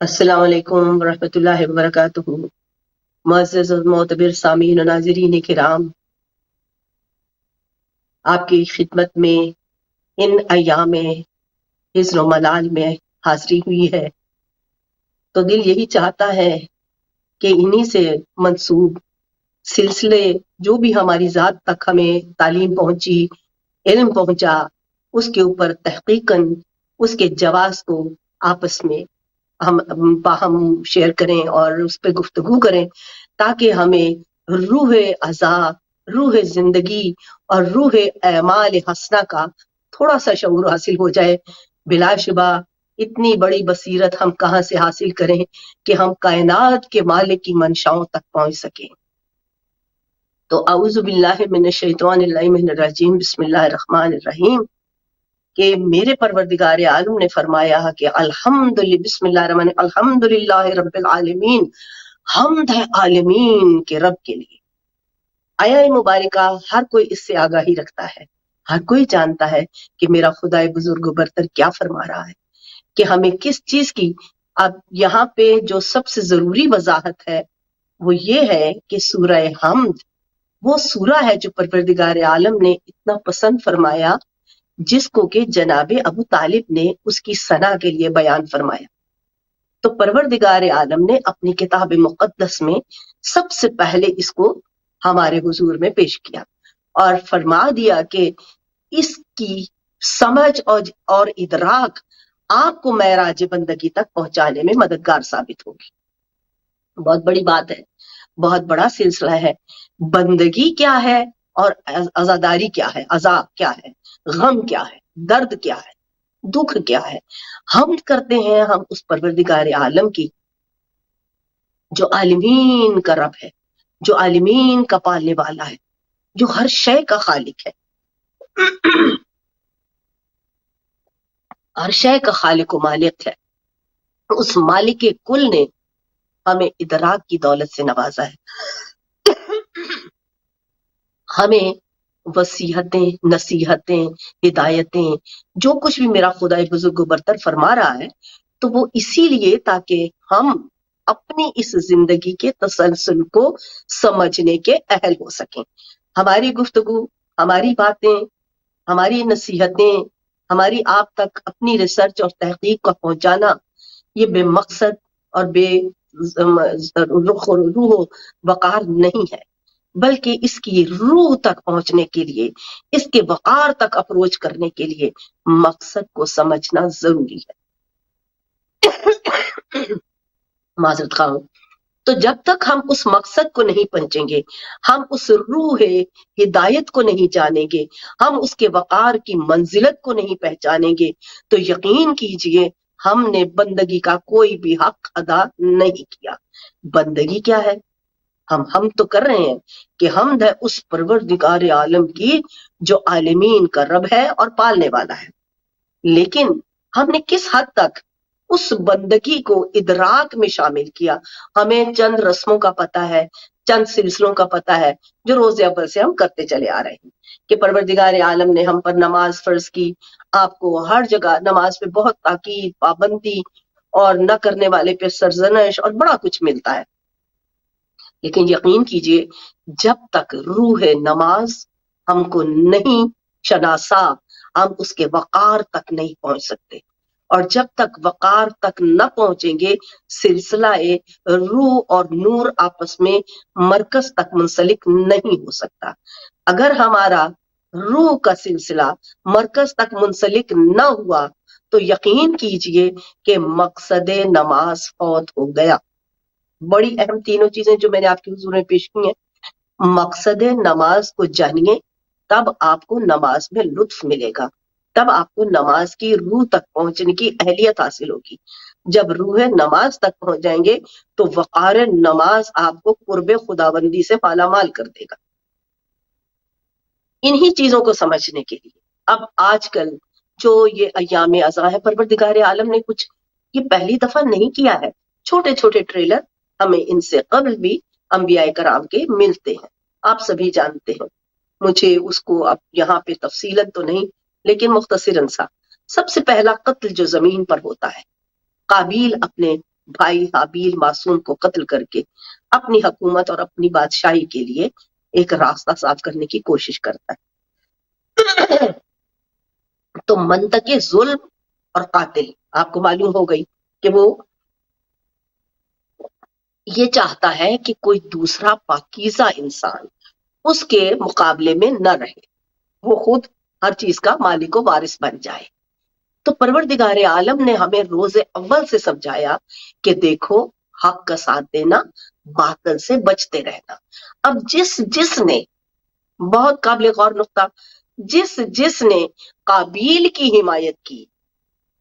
السلام علیکم ورحمۃ اللہ وبرکاتہ۔ معزز اور معتبر سامعین و ناظرین کرام، آپ کی خدمت میں ان ایام حزن و ملال میں حاضری ہوئی ہے تو دل یہی چاہتا ہے کہ انہی سے منسوب سلسلے جو بھی ہماری ذات تک ہمیں تعلیم پہنچی، علم پہنچا، اس کے اوپر تحقیقاً اس کے جواز کو آپس میں ہم باہم شیئر کریں اور اس پہ گفتگو کریں، تاکہ ہمیں روح ازا، روح زندگی اور روح اعمال حسنہ کا تھوڑا سا شعور حاصل ہو جائے۔ بلا شبہ اتنی بڑی بصیرت ہم کہاں سے حاصل کریں کہ ہم کائنات کے مالک کی منشاؤں تک پہنچ سکیں۔ تو اعوذ باللہ من الشیطان اللعین الرجیم، بسم اللہ الرحمن الرحیم، کہ میرے پروردگار عالم نے فرمایا کہ بسم اللہ الرحمن الحمد للہ رب العالمین، حمد ہے عالمین کے رب کے لیے۔ آیا مبارکہ ہر کوئی اس سے آگاہی رکھتا ہے، ہر کوئی جانتا ہے کہ میرا خدائے بزرگ و برتر کیا فرما رہا ہے کہ ہمیں کس چیز کی۔ اب یہاں پہ جو سب سے ضروری وضاحت ہے وہ یہ ہے کہ سورہ حمد وہ سورہ ہے جو پروردگار عالم نے اتنا پسند فرمایا، جس کو کہ جناب ابو طالب نے اس کی ثنا کے لیے بیان فرمایا۔ تو پروردگار عالم نے اپنی کتاب مقدس میں سب سے پہلے اس کو ہمارے حضور میں پیش کیا اور فرما دیا کہ اس کی سمجھ اور ادراک آپ کو معراج بندگی تک پہنچانے میں مددگار ثابت ہوگی۔ بہت بڑی بات ہے، بہت بڑا سلسلہ ہے۔ بندگی کیا ہے اور عزاداری کیا ہے، عذاب کیا ہے، غم کیا ہے، درد کیا ہے، دکھ کیا ہے۔ حمد کرتے ہیں ہم اس پروردگار عالم کی جو عالمین کا رب ہے، جو عالمین کا پالنے والا ہے، جو ہر شے کا خالق ہے، ہر شے کا خالق و مالک ہے۔ اس مالک کل نے ہمیں ادراک کی دولت سے نوازا ہے، ہمیں وصیحتیں، نصیحتیں، ہدایتیں، جو کچھ بھی میرا خدائے بزرگ و برتر فرما رہا ہے تو وہ اسی لیے تاکہ ہم اپنی اس زندگی کے تسلسل کو سمجھنے کے اہل ہو سکیں۔ ہماری گفتگو، ہماری باتیں، ہماری نصیحتیں، ہماری آپ تک اپنی ریسرچ اور تحقیق کا پہنچانا یہ بے مقصد اور بے روح و وقار نہیں ہے، بلکہ اس کی روح تک پہنچنے کے لیے، اس کے وقار تک اپروچ کرنے کے لیے مقصد کو سمجھنا ضروری ہے۔ معذرت خواہ ہوں۔ تو جب تک ہم اس مقصد کو نہیں پہنچیں گے، ہم اس روح ہدایت کو نہیں جانیں گے، ہم اس کے وقار کی منزلت کو نہیں پہچانیں گے، تو یقین کیجئے ہم نے بندگی کا کوئی بھی حق ادا نہیں کیا۔ بندگی کیا ہے؟ ہم تو کر رہے ہیں کہ حمد ہے اس پروردگار عالم کی جو عالمین کا رب ہے اور پالنے والا ہے، لیکن ہم نے کس حد تک اس بندگی کو ادراک میں شامل کیا؟ ہمیں چند رسموں کا پتہ ہے، چند سلسلوں کا پتہ ہے جو روز اول سے ہم کرتے چلے آ رہے ہیں کہ پروردگار عالم نے ہم پر نماز فرض کی۔ آپ کو ہر جگہ نماز پہ بہت تاکید، پابندی اور نہ کرنے والے پہ سرزنش اور بڑا کچھ ملتا ہے، لیکن یقین کیجئے جب تک روح نماز ہم کو نہیں شناسا، ہم اس کے وقار تک نہیں پہنچ سکتے، اور جب تک وقار تک نہ پہنچیں گے سلسلہ روح اور نور آپس میں مرکز تک منسلک نہیں ہو سکتا۔ اگر ہمارا روح کا سلسلہ مرکز تک منسلک نہ ہوا تو یقین کیجئے کہ مقصد نماز فوت ہو گیا۔ بڑی اہم تینوں چیزیں جو میں نے آپ کے حضور میں پیش کی ہیں۔ مقصد نماز کو جانیے، تب آپ کو نماز میں لطف ملے گا، تب آپ کو نماز کی روح تک پہنچنے کی اہلیت حاصل ہوگی۔ جب روح نماز تک پہنچ جائیں گے تو وقار نماز آپ کو قرب خداوندی سے مالا مال کر دے گا۔ انہی چیزوں کو سمجھنے کے لیے اب آج کل جو یہ ایام ازاں ہے، پروردگار عالم نے کچھ یہ پہلی دفعہ نہیں کیا ہے۔ چھوٹے چھوٹے ٹریلر ہمیں ان سے قبل بھی انبیاء کرام کے ملتے ہیں، آپ سبھی جانتے ہیں۔ مجھے اس کو اب یہاں پہ تفصیلاً تو نہیں لیکن مختصراً سا، سب سے پہلا قتل جو زمین پر ہوتا ہے، قابیل اپنے بھائی حابیل معصوم کو قتل کر کے اپنی حکومت اور اپنی بادشاہی کے لیے ایک راستہ صاف کرنے کی کوشش کرتا ہے. تو منطق ظلم اور قاتل آپ کو معلوم ہو گئی کہ وہ یہ چاہتا ہے کہ کوئی دوسرا پاکیزہ انسان اس کے مقابلے میں نہ رہے، وہ خود ہر چیز کا مالک و وارث بن جائے. تو پروردگار عالم نے ہمیں روز اول سے سمجھایا کہ دیکھو حق کا ساتھ دینا، باطل سے بچتے رہنا. اب جس نے، بہت قابل غور نقطہ، جس نے قابیل کی حمایت کی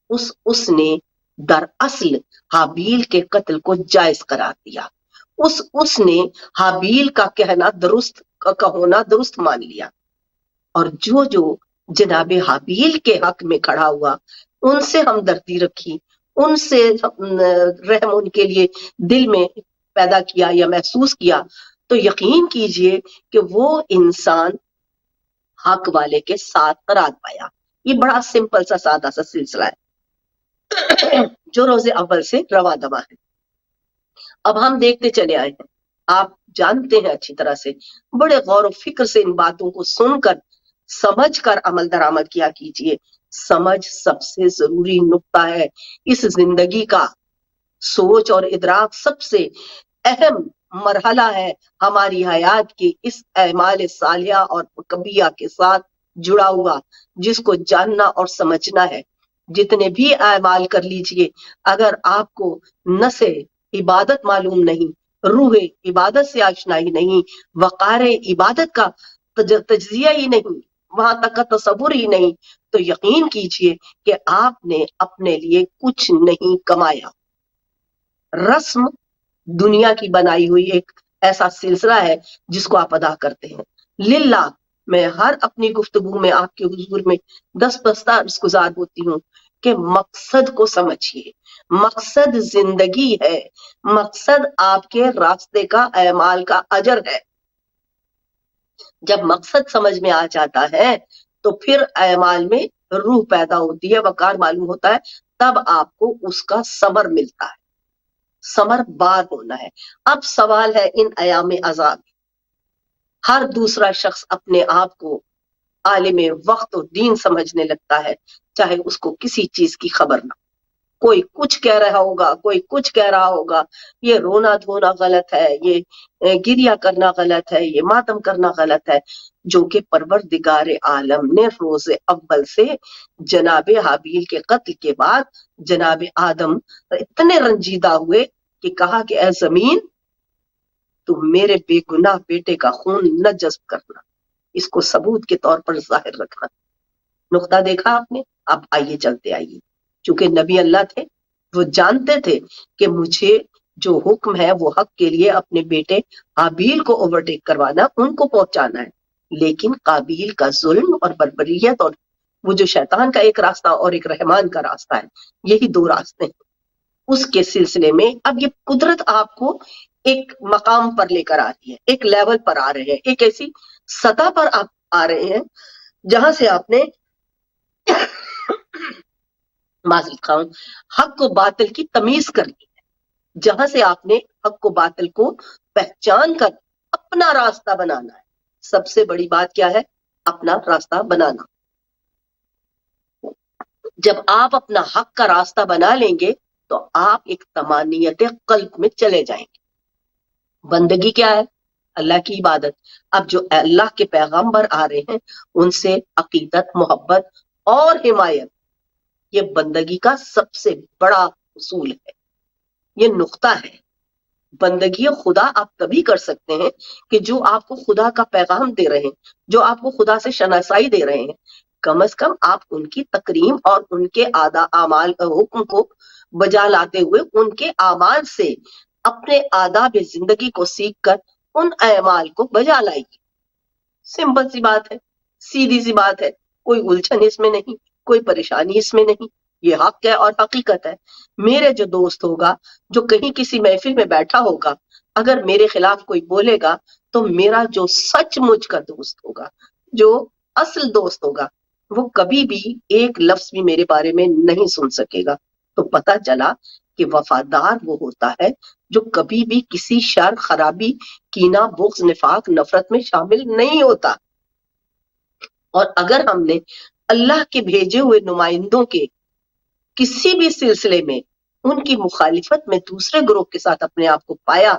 اس نے دراصل حابیل کے قتل کو جائز قرار دیا. اس نے حابیل کا کہنا درست کا ہونا درست مان لیا، اور جو جناب حابیل کے حق میں کھڑا ہوا ان سے ہمدردی رکھی، ان سے رحم ان کے لیے دل میں پیدا کیا یا محسوس کیا، تو یقین کیجئے کہ وہ انسان حق والے کے ساتھ قرار پایا. یہ بڑا سمپل سا سادہ سا سلسلہ ہے جو روز اول سے رواں دواں ہے. اب ہم دیکھتے چلے آئے ہیں، آپ جانتے ہیں اچھی طرح سے، بڑے غور و فکر سے ان باتوں کو سن کر سمجھ کر عمل درآمد کیا کیجئے. سمجھ سب سے ضروری نقطہ ہے اس زندگی کا. سوچ اور ادراک سب سے اہم مرحلہ ہے ہماری حیات کی اس اعمال صالحہ اور کبیہ کے ساتھ جڑا ہوا، جس کو جاننا اور سمجھنا ہے. جتنے بھی اعمال کر لیجئے، اگر آپ کو نس عبادت معلوم نہیں، روح عبادت سے آشنائی نہیں، وقار عبادت کا تجزیہ ہی نہیں، وہاں تک کا تصور ہی نہیں، تو یقین کیجئے کہ آپ نے اپنے لیے کچھ نہیں کمایا. رسم دنیا کی بنائی ہوئی ایک ایسا سلسلہ ہے جس کو آپ ادا کرتے ہیں. للہ میں ہر اپنی گفتگو میں آپ کے حضور میں دستبستہ گزار ہوتی ہوں کہ مقصد کو سمجھیے. مقصد زندگی ہے، مقصد آپ کے راستے کا اعمال کا اجر ہے. جب مقصد سمجھ میں آ جاتا ہے تو پھر اعمال میں روح پیدا ہوتی ہے، وقار معلوم ہوتا ہے، تب آپ کو اس کا ثمر ملتا ہے. ثمر بار ہونا ہے. اب سوال ہے ان ایام عذاب، ہر دوسرا شخص اپنے آپ کو عالم وقت و دین سمجھنے لگتا ہے، چاہے اس کو کسی چیز کی خبر نہ. کوئی کچھ کہہ رہا ہوگا، کوئی کچھ کہہ رہا ہوگا، یہ رونا دھونا غلط ہے، یہ گریا کرنا غلط ہے، یہ ماتم کرنا غلط ہے، جو کہ پروردگار عالم نے روز اول سے جناب حابیل کے قتل کے بعد جناب آدم اتنے رنجیدہ ہوئے کہ کہا کہ اے زمین تم میرے بے گناہ بیٹے کا خون نہ جذب کرنا، اس کو ثبوت کے طور پر ظاہر رکھنا. نقطہ دیکھا آپ نے. اب آئیے چلتے آئیے، چونکہ نبی اللہ تھے، وہ جانتے تھے کہ مجھے جو حکم ہے وہ حق کے لیے اپنے بیٹے حابیل کو اوورٹیک کروانا، ان کو پہنچانا ہے. لیکن قابیل کا ظلم اور بربریت، اور وہ جو شیطان کا ایک راستہ اور ایک رحمان کا راستہ ہے، یہی دو راستے ہیں. اس کے سلسلے میں اب یہ قدرت آپ کو ایک مقام پر لے کر آ رہی ہے، ایک لیول پر آ رہے ہیں، ایک ایسی سطح پر آپ آ رہے ہیں جہاں سے آپ نے معذرت خواہوں حق و باطل کی تمیز کرنی ہے، جہاں سے آپ نے حق و باطل کو پہچان کر اپنا راستہ بنانا ہے. سب سے بڑی بات کیا ہے؟ اپنا راستہ بنانا. جب آپ اپنا حق کا راستہ بنا لیں گے تو آپ ایک طمانینت قلب میں چلے جائیں گے. بندگی کیا ہے؟ اللہ کی عبادت. اب جو اللہ کے پیغمبر آ رہے ہیں ان سے عقیدت، محبت اور حمایت، یہ بندگی کا سب سے بڑا اصول ہے، یہ نقطہ ہے. بندگی خدا آپ تبھی کر سکتے ہیں کہ جو آپ کو خدا کا پیغام دے رہے ہیں، جو آپ کو خدا سے شناسائی دے رہے ہیں، کم از کم آپ ان کی تکریم اور ان کے اعمال حکم کو بجا لاتے ہوئے ان کے اعمال سے اپنے آداب زندگی کو سیکھ کر ان اعمال کو بجا لائیے. سمپل سی بات ہے، سیدھی سی بات ہے، کوئی الجھن اس میں نہیں، کوئی پریشانی اس میں نہیں. یہ حق ہے اور حقیقت ہے. میرے جو دوست ہوگا، جو کہیں کسی محفل میں بیٹھا ہوگا، اگر میرے خلاف کوئی بولے گا تو میرا جو سچ مجھ کا دوست ہوگا، جو اصل دوست ہوگا، وہ کبھی بھی ایک لفظ بھی میرے بارے میں نہیں سن سکے گا. تو پتہ چلا کہ وفادار وہ ہوتا ہے جو کبھی بھی کسی شر، خرابی، کینہ، بغض، نفاق، نفرت میں شامل نہیں ہوتا۔ اور اگر ہم نے اللہ کے بھیجے ہوئے نمائندوں کے کسی بھی سلسلے میں ان کی مخالفت میں دوسرے گروہ کے ساتھ اپنے آپ کو پایا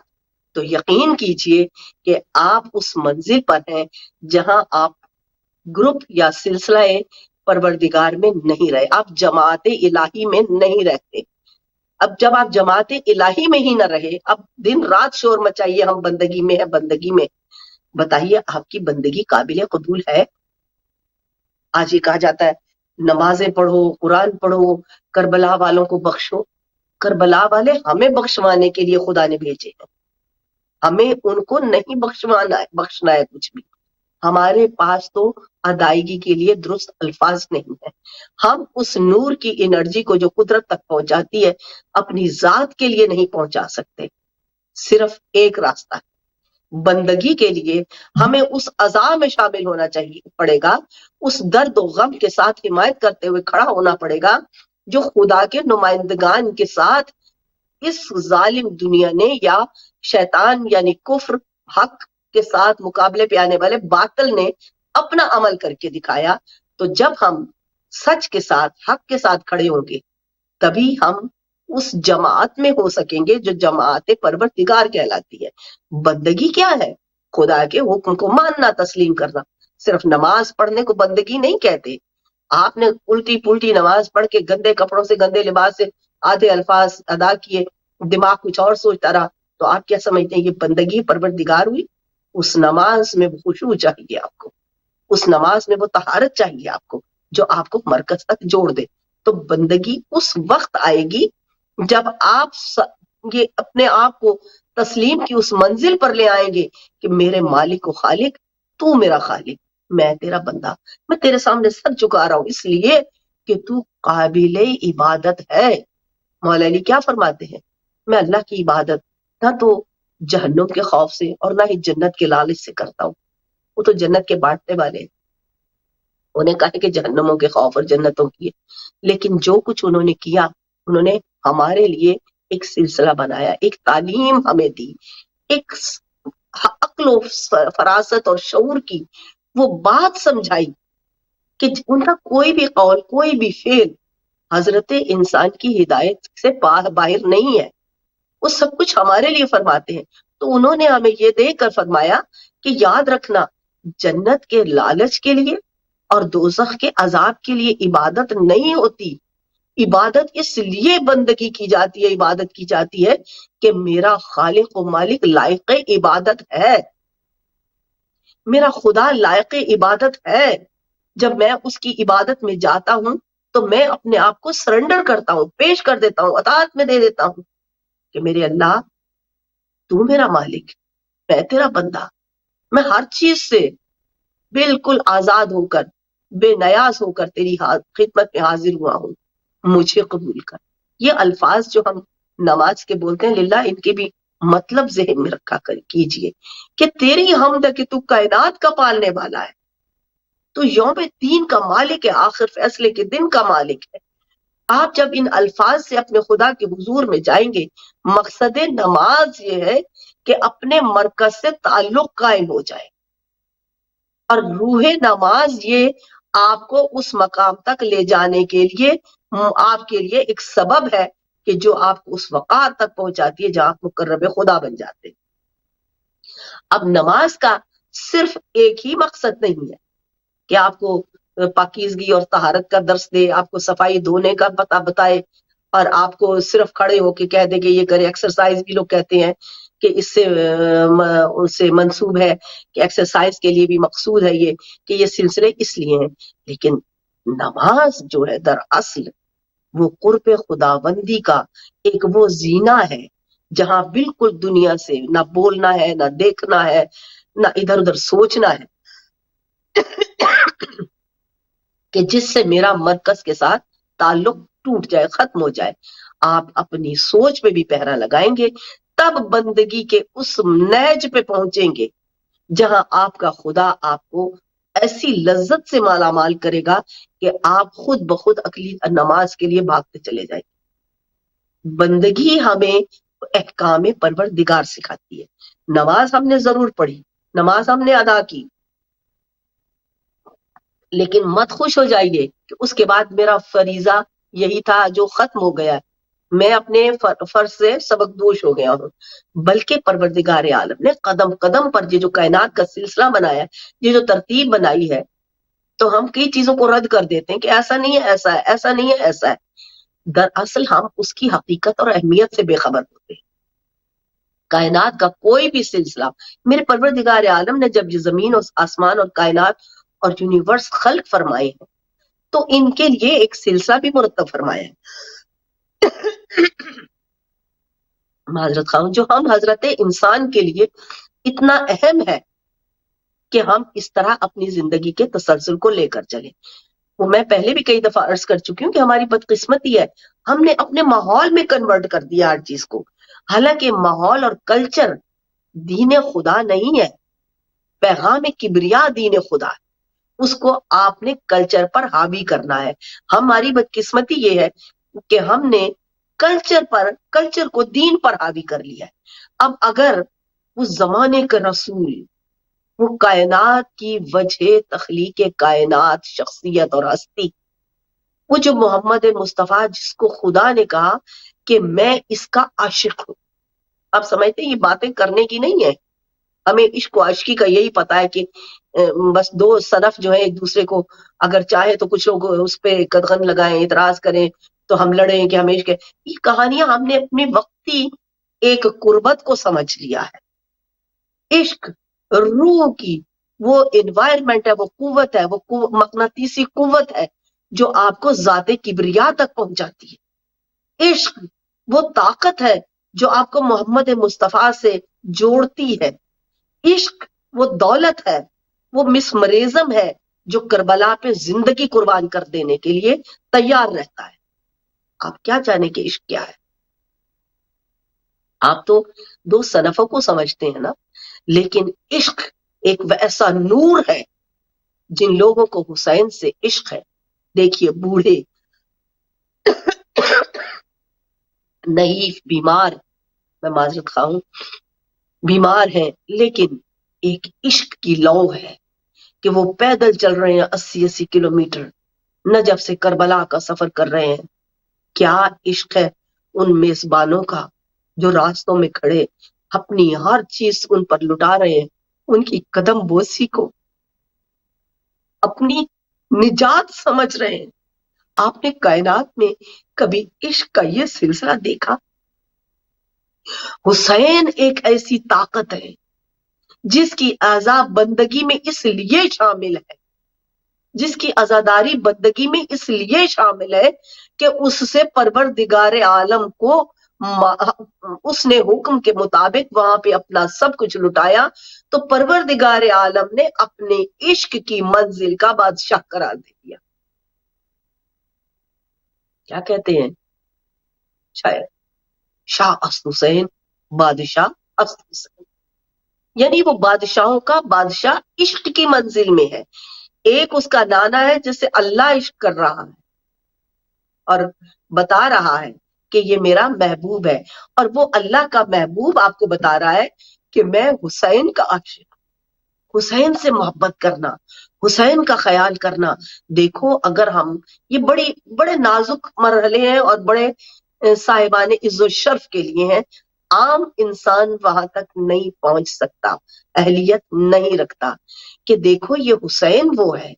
تو یقین کیجئے کہ آپ اس منزل پر ہیں جہاں آپ گروپ یا سلسلہ پروردگار میں نہیں رہے، آپ جماعت الہی میں نہیں رہتے۔ اب جب آپ جماعت الہی میں ہی نہ رہے، اب دن رات شور مچائیے ہم بندگی میں ہے بندگی میں، بتائیے آپ کی بندگی قابل قبول ہے؟ آج یہ کہا جاتا ہے نمازیں پڑھو، قرآن پڑھو، کربلا والوں کو بخشو۔ کربلا والے ہمیں بخشوانے کے لیے خدا نے بھیجے ہیں، ہمیں ان کو نہیں بخشنا ہے کچھ بھی۔ ہمارے پاس تو ادائیگی کے لیے درست الفاظ نہیں ہے۔ ہم اس نور کی انرجی کو جو قدرت تک پہنچاتی ہے اپنی ذات کے لیے نہیں پہنچا سکتے۔ صرف ایک راستہ ہے، بندگی کے لیے ہمیں اس عزا میں شامل ہونا چاہیے پڑے گا، اس درد و غم کے ساتھ حمایت کرتے ہوئے کھڑا ہونا پڑے گا جو خدا کے نمائندگان کے ساتھ اس ظالم دنیا نے یا شیطان یعنی کفر حق کے ساتھ مقابلے پہ آنے والے باطل نے اپنا عمل کر کے دکھایا۔ تو جب ہم سچ کے ساتھ حق کے ساتھ کھڑے ہوں گے تبھی ہم اس جماعت میں ہو سکیں گے جو جماعت پروردگار کہلاتی ہے۔ بندگی کیا ہے؟ خدا کے حکم کو ماننا، تسلیم کرنا۔ صرف نماز پڑھنے کو بندگی نہیں کہتے۔ آپ نے الٹی پلٹی نماز پڑھ کے گندے کپڑوں سے، گندے لباس سے آدھے الفاظ ادا کیے، دماغ کچھ اور سوچتا رہا، تو آپ کیا سمجھتے ہیں یہ بندگی پروردگار ہوئی؟ اس نماز میں وہ خشوع چاہیے آپ کو، اس نماز میں وہ طہارت چاہیے آپ کو جو آپ کو مرکز تک جوڑ دے۔ تو بندگی اس وقت آئے گی جب آپ یہ اپنے آپ کو تسلیم کی اس منزل پر لے آئیں گے کہ میرے مالک و خالق، تو میرا خالق، میں تیرا بندہ، میں تیرے سامنے سر جھکا رہا ہوں اس لیے کہ تو قابل عبادت ہے۔ مولا علی کیا فرماتے ہیں؟ میں اللہ کی عبادت نہ تو جہنم کے خوف سے اور نہ ہی جنت کے لالچ سے کرتا ہوں۔ وہ تو جنت کے بانٹنے والے ہیں، انہیں کہا کہ جہنموں کے خوف اور جنتوں کی، لیکن جو کچھ انہوں نے کیا، انہوں نے ہمارے لیے ایک سلسلہ بنایا، ایک تعلیم ہمیں دی، ایک عقل و فراست اور شعور کی وہ بات سمجھائی کہ ان کا کوئی بھی قول، کوئی بھی فعل حضرت انسان کی ہدایت سے باہر نہیں ہے، وہ سب کچھ ہمارے لیے فرماتے ہیں۔ تو انہوں نے ہمیں یہ دے کر فرمایا کہ یاد رکھنا، جنت کے لالچ کے لیے اور دوزخ کے عذاب کے لیے عبادت نہیں ہوتی، عبادت اس لیے بندگی کی جاتی ہے، عبادت کی جاتی ہے کہ میرا خالق و مالک لائق عبادت ہے، میرا خدا لائق عبادت ہے۔ جب میں اس کی عبادت میں جاتا ہوں تو میں اپنے آپ کو سرنڈر کرتا ہوں، پیش کر دیتا ہوں، اطاعت میں دے دیتا ہوں کہ میرے اللہ تو میرا مالک، میں تیرا بندہ، میں ہر چیز سے بالکل آزاد ہو کر، بے نیاز ہو کر تیری خدمت میں حاضر ہوا ہوں، مجھے قبول کر۔ یہ الفاظ جو ہم نماز کے بولتے ہیں للہ، ان کے بھی مطلب ذہن میں رکھا کیجئے کہ تیری حمد ہے کہ تو کائنات کا پالنے والا ہے، تو یوم دین کا مالک ہے، آخر فیصلے کے دن کا مالک ہے۔ آپ جب ان الفاظ سے اپنے خدا کے حضور میں جائیں گے، مقصد نماز یہ ہے کہ اپنے مرکز سے تعلق قائم ہو جائے، اور روح نماز یہ آپ کو اس مقام تک لے جانے کے لیے آپ کے لیے ایک سبب ہے کہ جو آپ کو اس وقار تک پہنچاتی ہے جہاں آپ مقرب خدا بن جاتے ہیں۔ اب نماز کا صرف ایک ہی مقصد نہیں ہے کہ آپ کو پاکیزگی اور طہارت کا درس دے، آپ کو صفائی دھونے کا پتہ بتائے، اور آپ کو صرف کھڑے ہو کے کہہ دے کہ یہ کرے۔ ایکسرسائز بھی لوگ کہتے ہیں کہ اس سے منسوب ہے کہ ایکسرسائز کے لیے بھی مقصود ہے یہ کہ یہ سلسلے اس لیے ہیں، لیکن نماز جو ہے دراصل وہ قرب خداوندی کا ایک وہ زینہ ہے جہاں بالکل دنیا سے نہ بولنا ہے، نہ دیکھنا ہے، نہ ادھر ادھر سوچنا ہے، کہ جس سے میرا مرکز کے ساتھ تعلق ٹوٹ جائے، ختم ہو جائے۔ آپ اپنی سوچ پہ بھی پہرا لگائیں گے تب بندگی کے اس نیج پہ پہنچیں گے جہاں آپ کا خدا آپ کو ایسی لذت سے مالا مال کرے گا کہ آپ خود بخود عقلی نماز کے لیے بھاگتے چلے جائیں۔ بندگی ہمیں احکام پروردگار سکھاتی ہے. نماز ہم نے ضرور پڑھی، نماز ہم نے ادا کی، لیکن مت خوش ہو جائیے کہ اس کے بعد میرا فریضہ یہی تھا جو ختم ہو گیا، میں اپنے فرض سے سبق دوش ہو گیا ہوں. بلکہ پروردگار عالم نے قدم قدم پر یہ جو کائنات کا سلسلہ بنایا ہے، یہ جو ترتیب بنائی ہے، تو ہم کئی چیزوں کو رد کر دیتے ہیں کہ ایسا نہیں ہے، ایسا ہے، ایسا نہیں ہے، ایسا ہے. دراصل ہم اس کی حقیقت اور اہمیت سے بے خبر ہوتے ہیں. کائنات کا کوئی بھی سلسلہ، میرے پروردگار عالم نے جب یہ زمین اور آسمان اور کائنات اور یونیورس خلق فرمائے ہیں تو ان کے لیے ایک سلسلہ بھی مرتب فرمایا ہے. معذرت خواہ، جو ہم حضرت انسان کے لیے اتنا اہم ہے کہ ہم اس طرح اپنی زندگی کے تسلسل کو لے کر چلیں. وہ میں پہلے بھی کئی دفعہ عرض کر چکی ہوں کہ ہماری بدقسمتی ہے، ہم نے اپنے ماحول میں کنورٹ کر دیا ہر چیز کو. حالانکہ ماحول اور کلچر دین خدا نہیں ہے، پیغام کبریا دین خدا ہے. اس کو آپ نے کلچر پر حاوی کرنا ہے. ہماری بدقسمتی یہ ہے کہ ہم نے کلچر کو دین پر حاوی کر لیا ہے. اب اگر اس زمانے کا رسول، وہ کائنات کی وجہ تخلیق کائنات، شخصیت اور ہستی، وہ جو محمد مصطفیٰ جس کو خدا نے کہا کہ میں اس کا عاشق ہوں. آپ سمجھتے ہیں یہ باتیں کرنے کی نہیں ہے. ہمیں عشق و عاشقی کا یہی پتا ہے کہ بس دو صنف جو ہے ایک دوسرے کو اگر چاہے تو کچھ لوگ اس پہ قدغن لگائیں، اعتراض کریں تو ہم لڑیں کہ ہمیں عشق ہے. یہ کہانیاں ہم نے اپنی وقتی ایک قربت کو سمجھ لیا ہے. عشق روح کی وہ انوائرمنٹ ہے، وہ قوت ہے، وہ مقناطیسی قوت ہے جو آپ کو ذات کبریا تک پہنچاتی ہے. عشق وہ طاقت ہے جو آپ کو محمد مصطفیٰ سے جوڑتی ہے. عشق وہ دولت ہے، وہ مسمریزم ہے جو کربلا پہ زندگی قربان کر دینے کے لیے تیار رہتا ہے. آپ کیا جانے کہ عشق کیا ہے؟ آپ تو دو صنفوں کو سمجھتے ہیں نا، لیکن عشق ایک ایسا نور ہے. جن لوگوں کو حسین سے عشق ہے، دیکھیے بوڑھے نحیف بیمار، میں معذرت خواہ ہوں، بیمار ہیں، لیکن ایک عشق کی لو ہے کہ وہ پیدل چل رہے ہیں 80 کلومیٹر، نجف سے کربلا کا سفر کر رہے ہیں. کیا عشق ہے ان میزبانوں کا جو راستوں میں کھڑے اپنی ہر چیز ان پر لٹا رہے ہیں، ان کی قدم بوسی کو اپنی نجات سمجھ رہے ہیں. آپ نے کائنات میں کبھی عشق کا یہ سلسلہ دیکھا؟ حسین ایک ایسی طاقت ہے جس کی اعضاء بندگی میں اس لیے شامل ہے، جس کی عزاداری بندگی میں اس لیے شامل ہے کہ اس سے پروردگار عالم کو اس نے حکم کے مطابق وہاں پہ اپنا سب کچھ لٹایا تو پروردگار عالم نے اپنے عشق کی منزل کا بادشاہ قرار دے دیا. کیا کہتے ہیں شاید شاہ است حسین، بادشاہ است حسین، یعنی وہ بادشاہوں کا بادشاہ عشق کی منزل میں ہے. ایک اس کا نانا ہے جس سے اللہ عشق کر رہا ہے اور بتا رہا ہے کہ یہ میرا محبوب ہے، اور وہ اللہ کا محبوب آپ کو بتا رہا ہے کہ میں حسین کا عاشق ہوں. حسین سے محبت کرنا، حسین کا خیال کرنا. دیکھو اگر ہم یہ بڑے نازک مرحلے ہیں اور بڑے صاحبان عز و شرف کے لیے ہیں، عام انسان وہاں تک نہیں پہنچ سکتا، اہلیت نہیں رکھتا. کہ دیکھو یہ حسین وہ ہے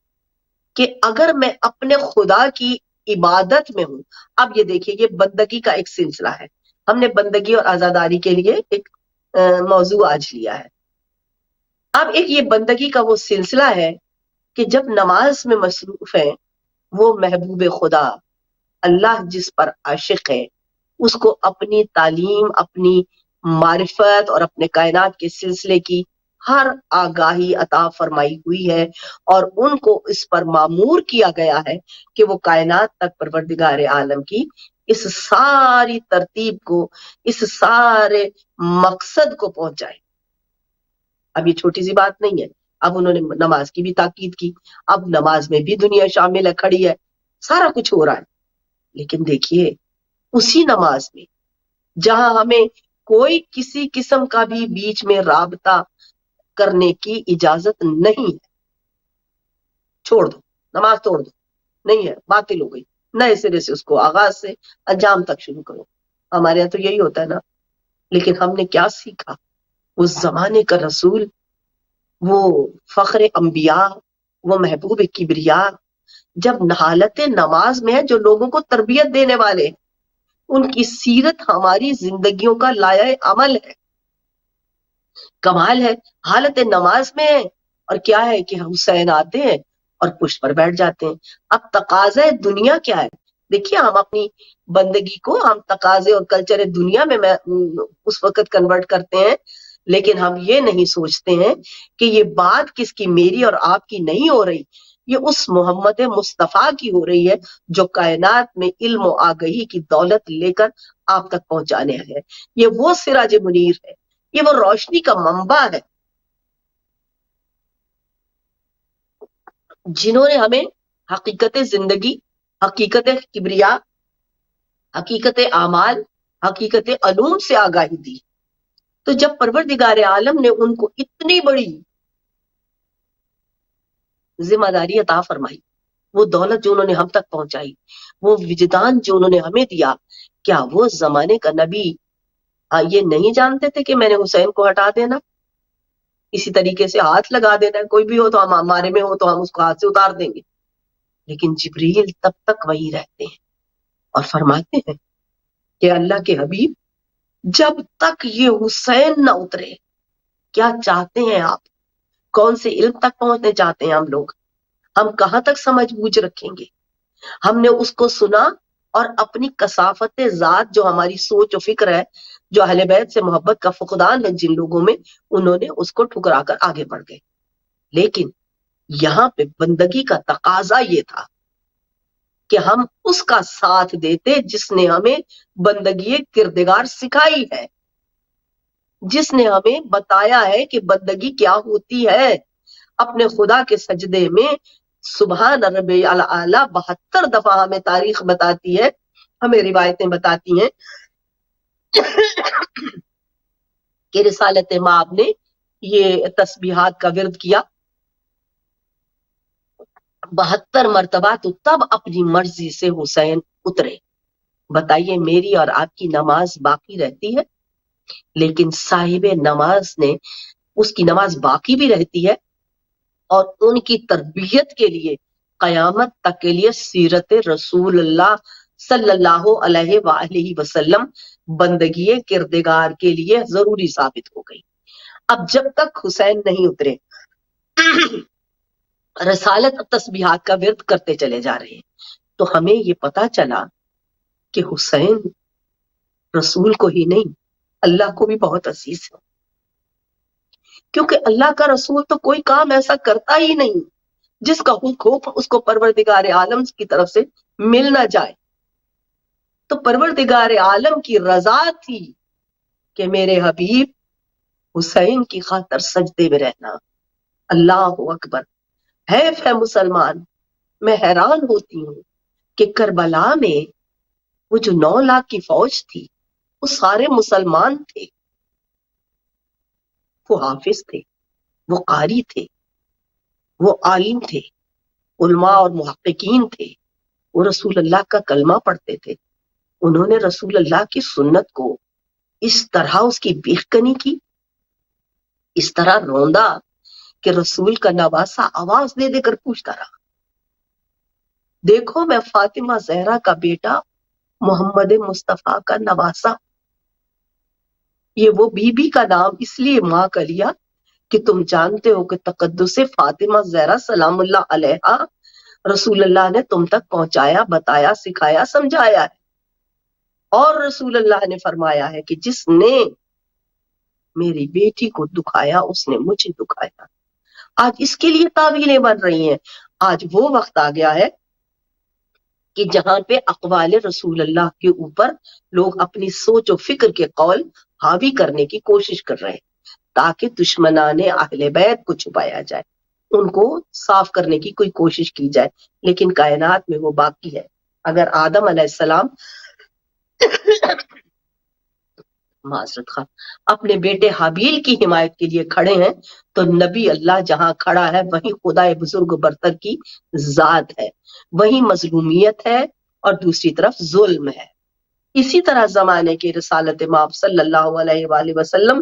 کہ اگر میں اپنے خدا کی عبادت میں ہوں. اب یہ دیکھیے یہ بندگی کا ایک سلسلہ ہے، ہم نے بندگی اور آزاداری کے لیے ایک موضوع آج لیا ہے. اب ایک یہ بندگی کا وہ سلسلہ ہے کہ جب نماز میں مصروف ہیں، وہ محبوب خدا اللہ جس پر عاشق ہے اس کو اپنی تعلیم، اپنی معرفت اور اپنے کائنات کے سلسلے کی ہر آگاہی عطا فرمائی ہوئی ہے، اور ان کو اس پر مامور کیا گیا ہے کہ وہ کائنات تک پروردگار عالم کی اس ساری ترتیب کو، اس سارے مقصد کو پہنچائے. اب یہ چھوٹی سی بات نہیں ہے. اب انہوں نے نماز کی بھی تاکید کی، اب نماز میں بھی دنیا شامل ہے، کھڑی ہے، سارا کچھ ہو رہا ہے. لیکن دیکھیے اسی نماز میں جہاں ہمیں کوئی کسی قسم کا بھی بیچ میں رابطہ کرنے کی اجازت نہیں ہے. چھوڑ دو، نماز توڑ دو، نہیں ہے، باطل ہو گئی، نئے سرے سے اس کو آغاز سے انجام تک شروع کرو. ہمارے یہاں تو یہی ہوتا ہے نا. لیکن ہم نے کیا سیکھا؟ اس زمانے کا رسول، وہ فخر انبیاء، وہ محبوب کبریا، جب حالت نماز میں ہے، جو لوگوں کو تربیت دینے والے، ان کی سیرت ہماری زندگیوں کا لائحہ عمل ہے. کمال ہے، حالت نماز میں ہے، اور کیا ہے کہ حسین آتے ہیں اور پشت پر بیٹھ جاتے ہیں. اب تقاضے دنیا کیا ہے؟ دیکھیے، ہم اپنی بندگی کو ہم تقاضے اور کلچر دنیا میں اس وقت کنورٹ کرتے ہیں، لیکن ہم یہ نہیں سوچتے ہیں کہ یہ بات کس کی، میری اور آپ کی نہیں ہو رہی، یہ اس محمد مصطفیٰ کی ہو رہی ہے جو کائنات میں علم و آگہی کی دولت لے کر آپ تک پہنچانے ہے. یہ وہ سراج منیر ہے، یہ وہ روشنی کا منبع ہے جنہوں نے ہمیں حقیقت زندگی، حقیقت کبریا، حقیقت اعمال، حقیقت علوم سے آگاہی دی. تو جب پروردگار عالم نے ان کو اتنی بڑی ذمہ داری عطا فرمائی، وہ دولت جو انہوں نے ہم تک پہنچائی، وہ وجدان جو انہوں نے ہمیں دیا، کیا وہ زمانے کا نبی یہ نہیں جانتے تھے کہ میں نے حسین کو ہٹا دینا، اسی طریقے سے ہاتھ لگا دینا، کوئی بھی ہو تو ہم ہمارے میں ہو تو ہم اس کو ہاتھ سے اتار دیں گے. لیکن جبریل تب تک وہی رہتے ہیں اور فرماتے ہیں کہ اللہ کے حبیب، جب تک یہ حسین نہ اترے، کیا چاہتے ہیں آپ؟ کون سے علم تک پہنچنے چاہتے ہیں ہم لوگ؟ ہم کہاں تک سمجھ بوجھ رکھیں گے؟ ہم نے اس کو سنا اور اپنی کثافت ذات، جو ہماری سوچ و فکر ہے، جو اہل بیت سے محبت کا فقدان ہے جن لوگوں میں، انہوں نے اس کو ٹھکرا کر آگے بڑھ گئے. لیکن یہاں پہ بندگی کا تقاضا یہ تھا کہ ہم اس کا ساتھ دیتے جس نے ہمیں بندگی کردگار سکھائی ہے، جس نے ہمیں بتایا ہے کہ بندگی کیا ہوتی ہے. اپنے خدا کے سجدے میں سبحان ربی الاعلی 72 دفعہ ہمیں تاریخ بتاتی ہے، ہمیں روایتیں بتاتی ہیں کہ رسالت مآب نے یہ تسبیحات کا ورد کیا 72 مرتبہ، تو تب اپنی مرضی سے حسین اترے. بتائیے، میری اور آپ کی نماز باقی رہتی ہے، لیکن صاحب نماز نے، اس کی نماز باقی بھی رہتی ہے، اور ان کی تربیت کے لیے قیامت تک کے لیے سیرت رسول اللہ صلی اللہ علیہ وآلہ وسلم بندگی کردگار کے لیے ضروری ثابت ہو گئی. اب جب تک حسین نہیں اترے، رسالت تسبیحات کا ورد کرتے چلے جا رہے ہیں، تو ہمیں یہ پتا چلا کہ حسین رسول کو ہی نہیں، اللہ کو بھی بہت عزیز ہے. کیونکہ اللہ کا رسول تو کوئی کام ایسا کرتا ہی نہیں جس کا حکم اس کو پروردگار عالم کی طرف سے مل نہ جائے. تو پروردگار عالم کی رضا تھی کہ میرے حبیب حسین کی خاطر سجدے میں رہنا. اللہ اکبر. ہے مسلمان، میں حیران ہوتی ہوں کہ کربلا میں وہ جو 9 لاکھ کی فوج تھی، وہ سارے مسلمان تھے، وہ حافظ تھے، وہ قاری تھے، وہ عالم تھے، علماء اور محققین تھے، وہ رسول اللہ کا کلمہ پڑھتے تھے. انہوں نے رسول اللہ کی سنت کو اس طرح اس کی بیخکنی کی، اس طرح روندا کہ رسول کا نواسا آواز دے دے کر پوچھتا رہا، دیکھو میں فاطمہ زہرا کا بیٹا، محمد مصطفیٰ کا نواسا. یہ وہ بی بی کا نام اس لیے ماں کا لیا کہ تم جانتے ہو کہ تقدس فاطمہ زہرا سلام اللہ علیہا رسول اللہ نے تم تک پہنچایا، بتایا، سکھایا، سمجھایا ہے. اور رسول اللہ نے فرمایا ہے کہ جس نے میری بیٹی کو دکھایا اس نے مجھے دکھایا. آج اس کے لیے تعویلیں بن رہی ہیں. آج وہ وقت آ گیا ہے کہ جہاں پہ اقوال رسول اللہ کے اوپر لوگ اپنی سوچ و فکر کے قول حاوی کرنے کی کوشش کر رہے ہیں تاکہ دشمنان اہل بیت کو چھپایا جائے، ان کو صاف کرنے کی کوئی کوشش کی جائے. لیکن کائنات میں وہ باقی ہے. اگر آدم علیہ السلام معذرت خواہ اپنے بیٹے حابیل کی حمایت کے لیے کھڑے ہیں، تو نبی اللہ جہاں کھڑا ہے وہیں خدا بزرگ و برتر کی ذات ہے، وہیں مظلومیت ہے اور دوسری طرف ظلم ہے۔ اسی طرح زمانے کے رسالت مآب صلی اللہ علیہ وآلہ وسلم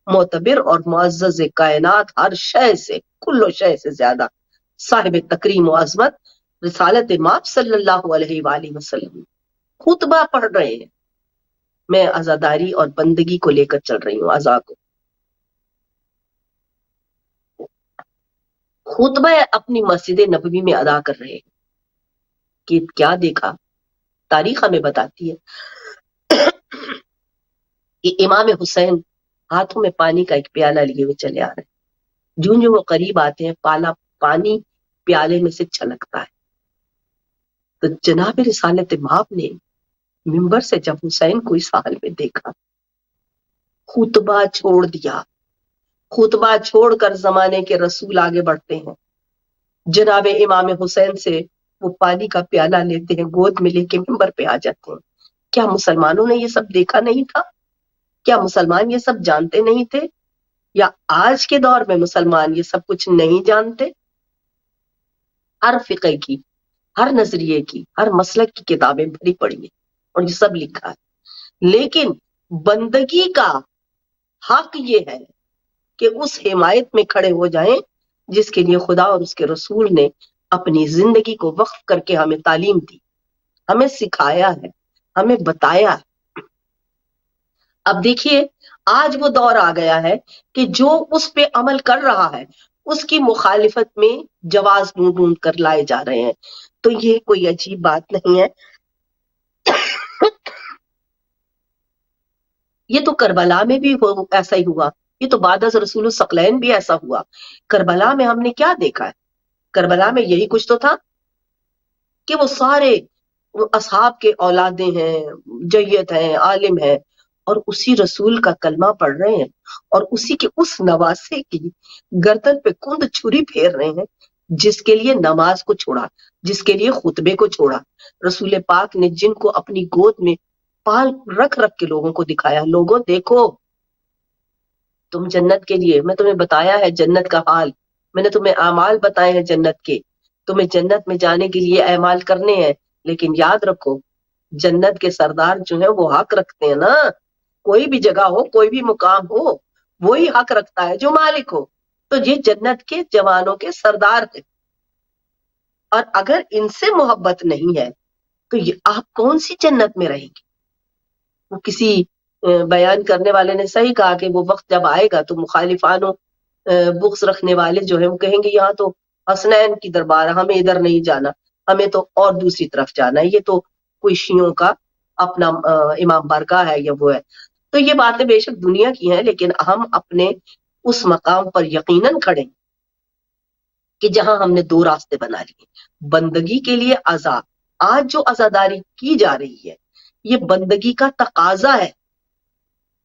معتبر اور معزز کائنات ہر شے سے، کل شے سے زیادہ صاحب تکریم و عظمت رسالت مآب صلی اللہ علیہ وآلہ وسلم خطبہ پڑھ رہے ہیں۔ میں عزاداری اور بندگی کو لے کر چل رہی ہوں، عزا کو، خطبہ اپنی مسجد نبوی میں ادا کر رہے ہیں کہ کیا دیکھا؟ تاریخ ہمیں بتاتی ہے کہ امام حسین ہاتھوں میں پانی کا ایک پیالہ لیے ہوئے چلے آ رہے ہیں، جوں جوں وہ قریب آتے ہیں پانی پیالے میں سے چھلکتا ہے۔ تو جناب رسالت مآب نے ممبر سے جب حسین کو اس حال میں دیکھا، خطبہ چھوڑ دیا، خطبہ چھوڑ کر زمانے کے رسول آگے بڑھتے ہیں، جناب امام حسین سے وہ پانی کا پیالہ لیتے ہیں، گود میں لے کے ممبر پہ آ جاتے ہیں۔ کیا مسلمانوں نے یہ سب دیکھا نہیں تھا؟ کیا مسلمان یہ سب جانتے نہیں تھے؟ یا آج کے دور میں مسلمان یہ سب کچھ نہیں جانتے؟ ہر فقہ کی، ہر نظریے کی، ہر مسلک کی کتابیں بھری پڑی ہیں اور یہ سب لکھا ہے، لیکن بندگی کا حق یہ ہے کہ اس حمایت میں کھڑے ہو جائیں جس کے لیے خدا اور اس کے رسول نے اپنی زندگی کو وقف کر کے ہمیں تعلیم دی، ہمیں سکھایا ہے، ہمیں بتایا ہے۔ اب دیکھیے آج وہ دور آ گیا ہے کہ جو اس پہ عمل کر رہا ہے اس کی مخالفت میں جواز ڈھونڈ ڈھونڈ کر لائے جا رہے ہیں، تو یہ کوئی عجیب بات نہیں ہے۔ یہ تو کربلا میں بھی ایسا ہی ہوا، یہ تو بعد از رسول الثقلین بھی ایسا ہوا۔ کربلا میں ہم نے کیا دیکھا ہے؟ کربلا میں یہی کچھ تو تھا کہ وہ سارے اصحاب کے اولادیں ہیں، جید ہیں، عالم ہیں، اور اسی رسول کا کلمہ پڑھ رہے ہیں اور اسی کے اس نواسے کی گردن پہ کند چھری پھیر رہے ہیں جس کے لیے نماز کو چھوڑا، جس کے لیے خطبے کو چھوڑا۔ رسول پاک نے جن کو اپنی گود میں پال رکھ رکھ کے لوگوں کو دکھایا، لوگوں دیکھو تم جنت کے لیے، میں تمہیں بتایا ہے جنت کا حال، میں نے تمہیں اعمال بتائے ہیں جنت کے، تمہیں جنت میں جانے کے لیے اعمال کرنے ہیں، لیکن یاد رکھو جنت کے سردار جو ہیں وہ حق رکھتے ہیں نا، کوئی بھی جگہ ہو، کوئی بھی مقام ہو، وہی حق رکھتا ہے جو مالک ہو۔ تو یہ جنت کے جوانوں کے سردار ہیں، اور اگر ان سے محبت نہیں ہے تو آپ کون سی جنت میں رہیں گے؟ وہ کسی بیان کرنے والے نے صحیح کہا کہ وہ وقت جب آئے گا تو مخالفان و بغض رکھنے والے جو ہیں وہ کہیں گے یہاں تو حسنین کی دربار ہے، ہمیں ادھر نہیں جانا، ہمیں تو اور دوسری طرف جانا ہے، یہ تو کوئی شیعوں کا اپنا امام بارگاہ ہے یا وہ ہے۔ تو یہ باتیں بے شک دنیا کی ہیں، لیکن ہم اپنے اس مقام پر یقیناً کھڑے کہ جہاں ہم نے دو راستے بنا لیے، بندگی کے لیے عزا۔ آج جو عزاداری کی جا رہی ہے یہ بندگی کا تقاضا ہے،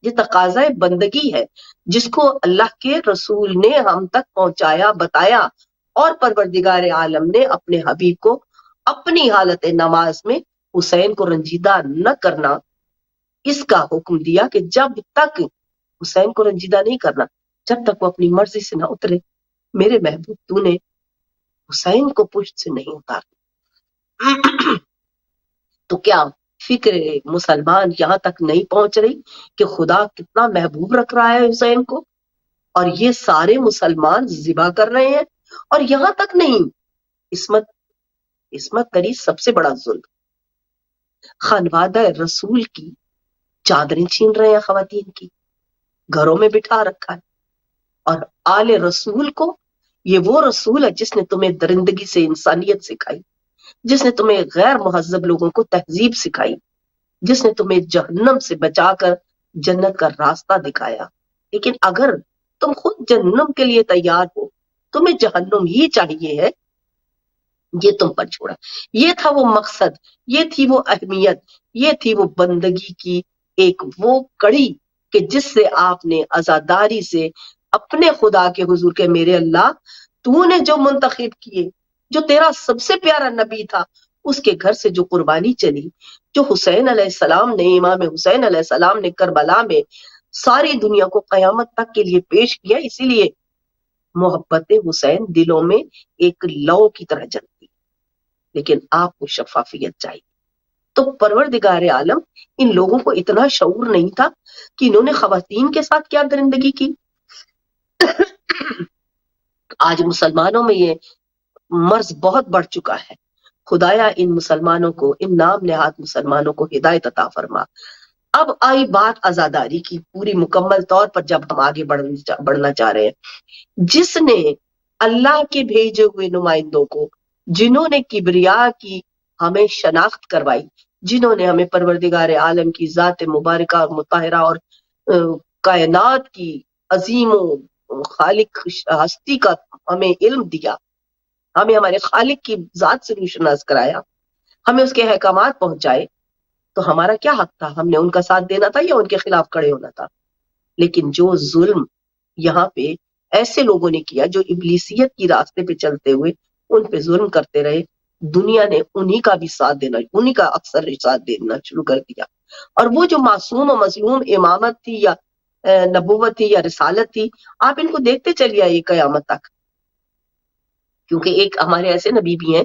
یہ تقاضا بندگی ہے جس کو اللہ کے رسول نے ہم تک پہنچایا، بتایا، اور پروردگار عالم نے اپنے حبیب کو اپنی حالت نماز میں حسین کو رنجیدہ نہ کرنا اس کا حکم دیا کہ جب تک حسین کو رنجیدہ نہیں کرنا، جب تک وہ اپنی مرضی سے نہ اترے۔ میرے محبوب تو نے حسین کو پشت سے نہیں اتارا، تو کیا فکر مسلمان یہاں تک نہیں پہنچ رہی کہ خدا کتنا محبوب رکھ رہا ہے حسین کو، اور یہ سارے مسلمان ذبح کر رہے ہیں؟ اور یہاں تک نہیں، عصمت تری سب سے بڑا ظلم، خانوادہ رسول کی چادریں چھین رہے ہیں، خواتین کی گھروں میں بٹھا رکھا ہے، اور آل رسول کو، یہ وہ رسول ہے جس نے تمہیں درندگی سے انسانیت سکھائی، جس نے تمہیں غیر مہذب لوگوں کو تہذیب سکھائی، جس نے تمہیں جہنم سے بچا کر جنت کا راستہ دکھایا۔ لیکن اگر تم خود جہنم کے لیے تیار ہو، تمہیں جہنم ہی چاہیے ہے، یہ تم پر چھوڑا۔ یہ تھا وہ مقصد، یہ تھی وہ اہمیت، یہ تھی وہ بندگی کی ایک وہ کڑی کہ جس سے آپ نے عزاداری سے اپنے خدا کے حضور کے میرے اللہ تو نے جو منتخب کیے، جو تیرا سب سے پیارا نبی تھا اس کے گھر سے جو قربانی چلی، جو حسین علیہ السلام نے، امام حسین علیہ السلام نے کربلا میں ساری دنیا کو قیامت تک کے لیے پیش کیا، اسی لیے محبت حسین دلوں میں ایک لو کی طرح جلتی، لیکن آپ کو شفافیت چاہیے۔ تو پروردگار عالم ان لوگوں کو اتنا شعور نہیں تھا کہ انہوں نے خواتین کے ساتھ کیا درندگی کی۔ آج مسلمانوں میں یہ مرض بہت بڑھ چکا ہے۔ خدایا ان مسلمانوں کو، ان نام نہاد مسلمانوں کو ہدایت عطا فرما۔ اب آئی بات عزاداری کی پوری مکمل طور پر، جب ہم آگے بڑھنا چاہ رہے ہیں، جس نے اللہ کے بھیجے ہوئے نمائندوں کو، جنہوں نے کبریا کی ہمیں شناخت کروائی، جنہوں نے ہمیں پروردگار عالم کی ذات مبارکہ اور مطہرہ اور کائنات کی عظیم و خالق ہستی کا ہمیں علم دیا، ہمیں ہمارے خالق کی ذات سے روشناس کرایا، ہمیں اس کے احکامات پہنچائے، تو ہمارا کیا حق تھا؟ ہم نے ان کا ساتھ دینا تھا یا ان کے خلاف کھڑے ہونا تھا؟ لیکن جو ظلم یہاں پہ ایسے لوگوں نے کیا جو ابلیسیت کی راستے پہ چلتے ہوئے ان پہ ظلم کرتے رہے، دنیا نے انہی کا بھی ساتھ دینا، انہی کا اکثر ساتھ دینا شروع کر دیا۔ اور وہ جو معصوم و مظلوم امامت تھی یا نبوت تھی یا رسالت تھی، آپ ان کو دیکھتے چلیے آئیے قیامت تک، کیونکہ ایک ہمارے ایسے نبی بھی ہیں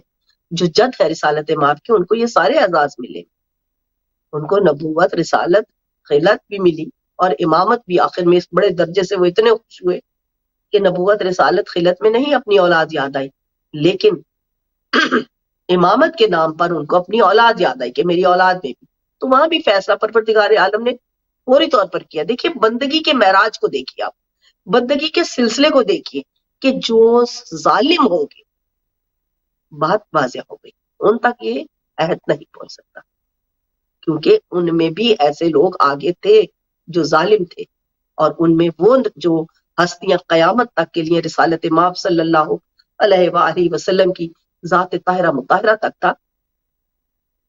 جو جد ہے رسالت ماب کے، ان کو یہ سارے اعزاز ملے، ان کو نبوت، رسالت، خلت بھی ملی اور امامت بھی۔ آخر میں اس بڑے درجے سے وہ اتنے خوش ہوئے کہ نبوت، رسالت، خلت میں نہیں اپنی اولاد یاد آئی، لیکن امامت کے نام پر ان کو اپنی اولاد یاد آئی کہ میری اولاد میں بھی۔ تو وہاں بھی فیصلہ پروردگار عالم نے فوری طور پر کیا۔ دیکھیے بندگی کے معراج کو دیکھیے، آپ بندگی کے سلسلے کو دیکھیے کہ جو ظالم ہوں گے، بات واضح ہو گئی، ان تک یہ عہد نہیں پہنچ سکتا، کیونکہ ان میں بھی ایسے لوگ آگے تھے جو ظالم تھے، اور ان میں وہ جو ہستیاں قیامت تک کے لیے رسالت ماب صلی اللہ علیہ وآلہ وسلم کی ذات طاہرہ مطہرہ تک تھا،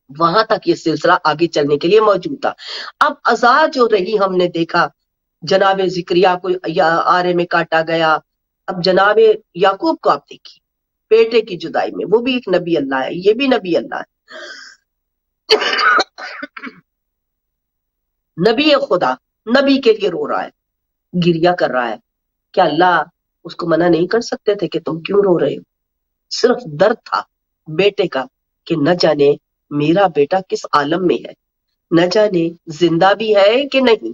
وہاں تک یہ سلسلہ آگے چلنے کے لیے موجود تھا۔ اب ازا جو رہی، ہم نے دیکھا جناب زکریا کو آرے میں کاٹا گیا، اب جناب یعقوب کو آپ دیکھیے بیٹے کی جدائی میں، وہ بھی ایک نبی اللہ ہے، یہ بھی نبی اللہ ہے، نبی خدا نبی کے لیے رو رہا ہے، گریا کر رہا ہے، کیا اللہ اس کو منع نہیں کر سکتے تھے کہ تم کیوں رو رہے ہو؟ صرف درد تھا بیٹے کا کہ نہ جانے میرا بیٹا کس عالم میں ہے، نہ جانے زندہ بھی ہے کہ نہیں۔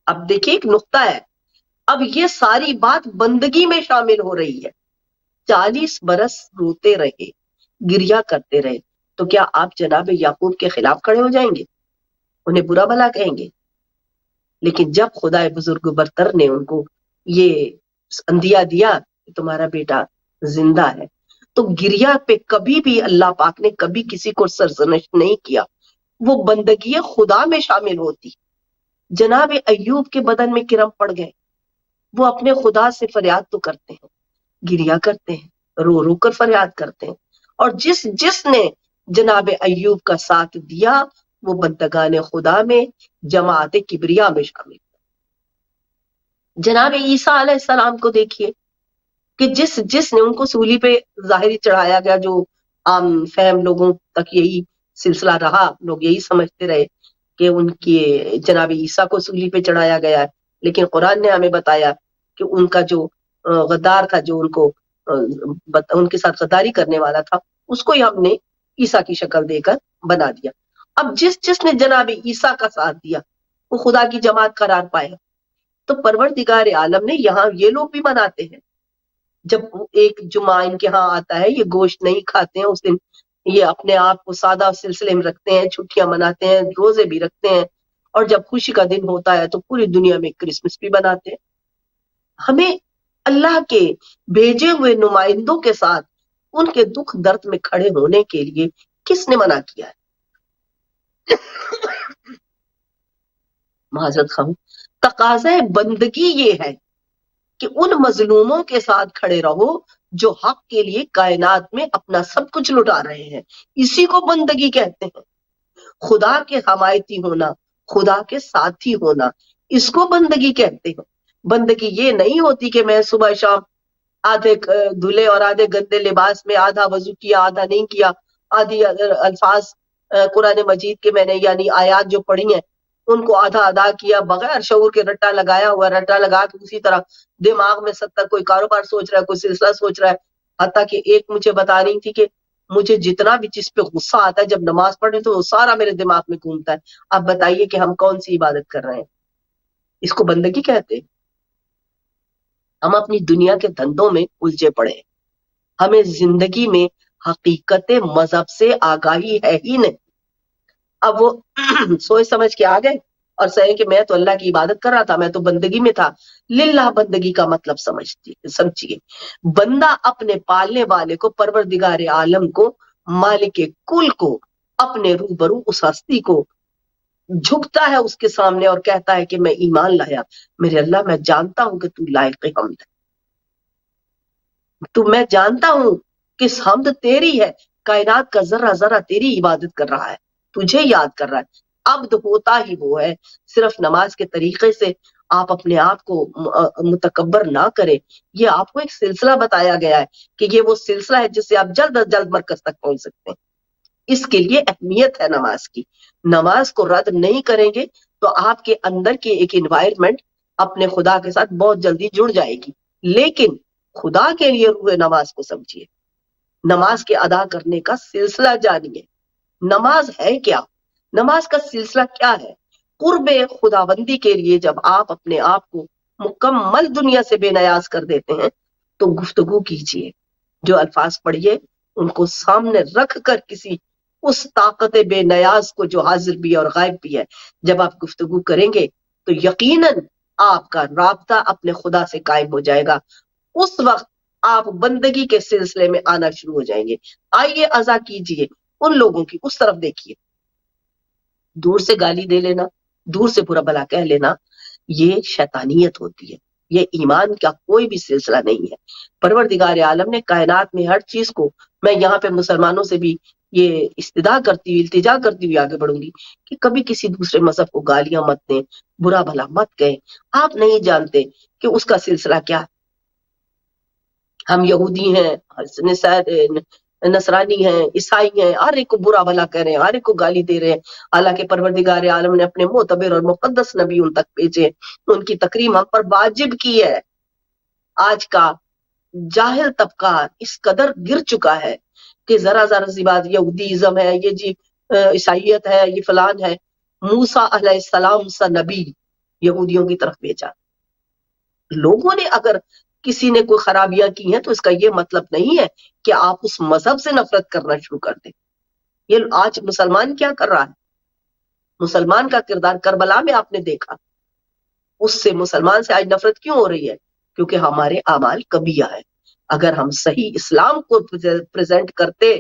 اب دیکھیے ایک نقطہ ہے، اب یہ ساری بات بندگی میں شامل ہو رہی ہے۔ 40 برس روتے رہے، گریا کرتے رہے، تو کیا آپ جناب یعقوب کے خلاف کھڑے ہو جائیں گے، انہیں برا بھلا کہیں گے؟ لیکن جب خدا بزرگ برتر نے ان کو یہ اندیا دیا کہ تمہارا بیٹا زندہ ہے، تو گریا پہ کبھی بھی اللہ پاک نے کبھی کسی کو سرزنش نہیں کیا، وہ بندگی خدا میں شامل ہوتی۔ جناب ایوب کے بدن میں کرم پڑ گئے، وہ اپنے خدا سے فریاد تو کرتے ہیں، گریا کرتے ہیں، رو رو کر فریاد کرتے ہیں، اور جس نے جناب ایوب کا ساتھ دیا وہ بندگان خدا میں جماعت کبریا میں شامل۔ جناب عیسیٰ علیہ السلام کو دیکھیے کہ جس نے ان کو سولی پہ ظاہری چڑھایا گیا، جو عام فہم لوگوں تک یہی سلسلہ رہا، لوگ یہی سمجھتے رہے کہ ان کی جناب عیسیٰ کو سولی پہ چڑھایا گیا ہے، لیکن قرآن نے ہمیں بتایا کہ ان کا جو غدار تھا، جو ان کے ساتھ غداری کرنے والا تھا، اس کو ہی ہم نے عیسیٰ کی شکل دے کر بنا دیا۔ اب جس نے جناب عیسیٰ کا ساتھ دیا وہ خدا کی جماعت قرار پایا۔ تو پروردگار عالم نے یہاں یہ لوگ بھی مناتے ہیں، جب ایک جمعہ ان کے ہاں آتا ہے، یہ گوشت نہیں کھاتے ہیں اس دن، یہ اپنے آپ کو سادہ سلسلے میں رکھتے ہیں، چھٹیاں مناتے ہیں، روزے بھی رکھتے ہیں، اور جب خوشی کا دن ہوتا ہے تو پوری دنیا میں کرسمس بھی مناتے ہیں۔ ہمیں اللہ کے بھیجے ہوئے نمائندوں کے ساتھ ان کے دکھ درد میں کھڑے ہونے کے لیے کس نے منع کیا ہے؟ معذرت خواہ، تقاضا بندگی یہ ہے کہ ان مظلوموں کے ساتھ کھڑے رہو جو حق کے لیے کائنات میں اپنا سب کچھ لٹا رہے ہیں، اسی کو بندگی کہتے ہیں۔ خدا کے حمایتی ہونا، خدا کے ساتھی ہونا، اس کو بندگی کہتے ہیں۔ بندگی یہ نہیں ہوتی کہ میں صبح شام آدھے دھلے اور آدھے گندے لباس میں، آدھا وضو کیا آدھا نہیں کیا، آدھی الفاظ قرآن مجید کے میں نے یعنی آیات جو پڑھی ہیں ان کو آدھا ادا کیا بغیر شعور کے، رٹا لگایا ہوا، رٹا لگا کے اسی طرح دماغ میں 70 کوئی کاروبار سوچ رہا ہے، کوئی سلسلہ سوچ رہا ہے۔ حتیٰ کہ ایک مجھے بتا رہی تھی کہ مجھے جتنا بھی جس پہ غصہ آتا ہے جب نماز پڑھنے تو وہ سارا میرے دماغ میں گھومتا ہے۔ اب بتائیے کہ ہم کون سی عبادت کر رہے ہیں؟ اس کو بندگی کہتے ہیں؟ ہم اپنی دنیا کے دھندوں میں الجھے پڑے ہیں، ہمیں زندگی میں حقیقت مذہب سے آگاہی ہے ہی نہیں۔ اب وہ سوچ سمجھ کے آ گئے اور کہیں کہ میں تو اللہ کی عبادت کر رہا تھا، میں تو بندگی میں تھا۔ للہ بندگی کا مطلب سمجھیے، بندہ اپنے پالنے والے کو، پروردگار عالم کو، مالک کل کو، اپنے روبرو اس ہستی کو جھکتا ہے اس کے سامنے اور کہتا ہے کہ میں ایمان لایا، میرے اللہ میں جانتا ہوں کہ تو لائق حمد ہے، تو میں جانتا ہوں کہ حمد تیری ہے، کائنات کا ذرہ ذرہ تیری عبادت کر رہا ہے، تجھے یاد کر رہا ہے۔ عبد ہوتا ہی وہ ہے، صرف نماز کے طریقے سے آپ اپنے آپ کو متکبر نہ کریں۔ یہ آپ کو ایک سلسلہ بتایا گیا ہے کہ یہ وہ سلسلہ ہے جس سے آپ جلد از جلد مرکز تک پہنچ سکتے ہیں۔ اس کے لیے اہمیت ہے نماز کی۔ نماز کو رد نہیں کریں گے تو آپ کے اندر کی ایک انوائرمنٹ اپنے خدا کے ساتھ بہت جلدی جڑ جائے گی، لیکن خدا کے لیے روح نماز کو سمجھیے، نماز کے ادا کرنے کا سلسلہ جانیے۔ نماز ہے کیا؟ نماز کا سلسلہ کیا ہے؟ قرب خداوندی کے لیے جب آپ اپنے آپ کو مکمل دنیا سے بے نیاز کر دیتے ہیں تو گفتگو کیجئے، جو الفاظ پڑھیے ان کو سامنے رکھ کر کسی اس طاقت بے نیاز کو جو حاضر بھی ہے اور غائب بھی ہے جب آپ گفتگو کریں گے تو یقیناً آپ کا رابطہ اپنے خدا سے قائم ہو جائے گا۔ اس وقت آپ بندگی کے سلسلے میں آنا شروع ہو جائیں گے۔ آئیے عزا کیجئے ان لوگوں کی، اس طرف دیکھیے، دور سے گالی دے لینا، دور سے برا بھلا کہہ لینا، یہ شیطانیت ہوتی ہے، یہ ایمان کا کوئی بھی سلسلہ نہیں ہے۔ پروردگار عالم نے کائنات میں ہر چیز کو، میں یہاں پہ مسلمانوں سے بھی یہ استدعا کرتی ہوئی، التجا کرتی ہوئی آگے بڑھوں گی کہ کبھی کسی دوسرے مذہب کو گالیاں مت دیں، برا بھلا مت کہیں۔ آپ نہیں جانتے کہ اس کا سلسلہ کیا ہے۔ ہم یہودی ہیں، نصرانی ہیں، عیسائی ہیں، ہر ایک کو برا بھلا کہہ رہے ہیں، ہر ایک کو گالی دے رہے ہیں، حالانکہ پروردگار عالم نے اپنے معتبر اور مقدس نبی ان تک بھیجے، ان کی تکریم ہم پر واجب کی ہے۔ آج کا جاہل طبقہ اس قدر گر چکا ہے کہ ذرا ذرا سی بات، یہودیزم ہے، یہ جی عیسائیت ہے، یہ فلان ہے۔ موسیٰ علیہ السلام سا نبی یہودیوں کی طرف بھیجا۔ لوگوں نے اگر کسی نے کوئی خرابیاں کی ہیں تو اس کا یہ مطلب نہیں ہے کہ آپ اس مذہب سے نفرت کرنا شروع کر دیں۔ یہ آج مسلمان کیا کر رہا ہے؟ مسلمان کا کردار کربلا میں آپ نے دیکھا، اس سے مسلمان سے آج نفرت کیوں ہو رہی ہے؟ کیونکہ ہمارے اعمال کبیہ ہے۔ اگر ہم صحیح اسلام کو پریزنٹ کرتے،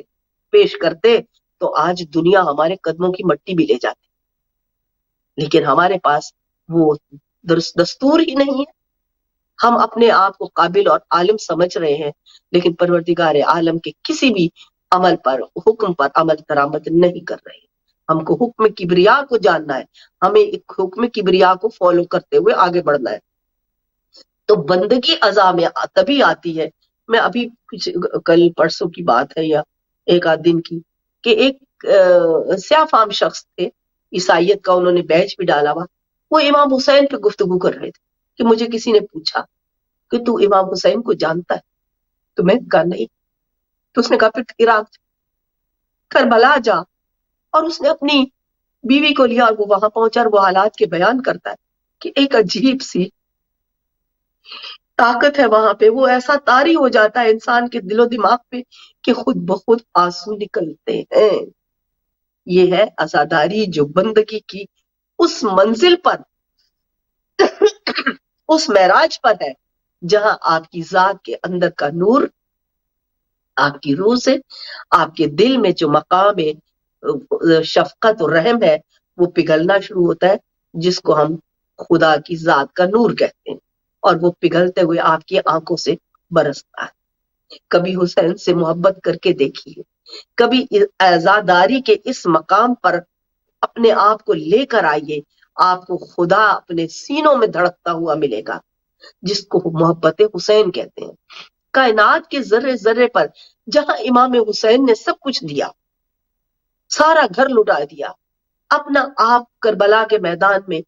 پیش کرتے، تو آج دنیا ہمارے قدموں کی مٹی بھی لے جاتی، لیکن ہمارے پاس وہ دستور ہی نہیں ہے۔ ہم اپنے آپ کو قابل اور عالم سمجھ رہے ہیں، لیکن پروردگار عالم کے کسی بھی عمل پر، حکم پر عمل درآمد نہیں کر رہے ہیں۔ ہم کو حکم کبریا کو جاننا ہے، ہمیں ایک حکم کبریا کو فالو کرتے ہوئے آگے بڑھنا ہے۔ تو بندگی عزا میں تبھی آتی ہے۔ میں ابھی کچھ کل پرسوں کی بات ہے یا ایک آدھ دن کی، کہ ایک سیاہ فام شخص تھے، عیسائیت کا انہوں نے بیچ بھی ڈالا ہوا، وہ امام حسین پہ گفتگو کر رہے تھے کہ مجھے کسی نے پوچھا کہ تو امام حسین کو جانتا ہے؟ تو میں کہا نہیں۔ تو اس نے کہا پھر عراق کربلا جا، اور اس نے اپنی بیوی کو لیا اور وہ وہاں پہنچا اور وہ حالات کے بیان کرتا ہے کہ ایک عجیب سی طاقت ہے وہاں پہ، وہ ایسا طاری ہو جاتا ہے انسان کے دل و دماغ پہ کہ خود بخود آنسو نکلتے ہیں۔ یہ ہے عزاداری جو بندگی کی اس منزل پر اس معراج پر ہے جہاں آپ کی ذات کے اندر کا نور آپ کی روح سے، آپ کے دل میں جو مقام شفقت اور رحم ہے وہ پگھلنا شروع ہوتا ہے، جس کو ہم خدا کی ذات کا نور کہتے ہیں، اور وہ پگھلتے ہوئے آپ کی آنکھوں سے برستا ہے۔ کبھی حسین سے محبت کر کے دیکھیے، کبھی عزاداری کے اس مقام پر اپنے آپ کو لے کر آئیے، آپ کو خدا اپنے سینوں میں دھڑکتا ہوا ملے گا، جس کو محبت حسین کہتے ہیں۔ کائنات کے ذرے ذرے پر جہاں امام حسین نے سب کچھ دیا، سارا گھر لٹا دیا، اپنا آپ کربلا کے میدان میں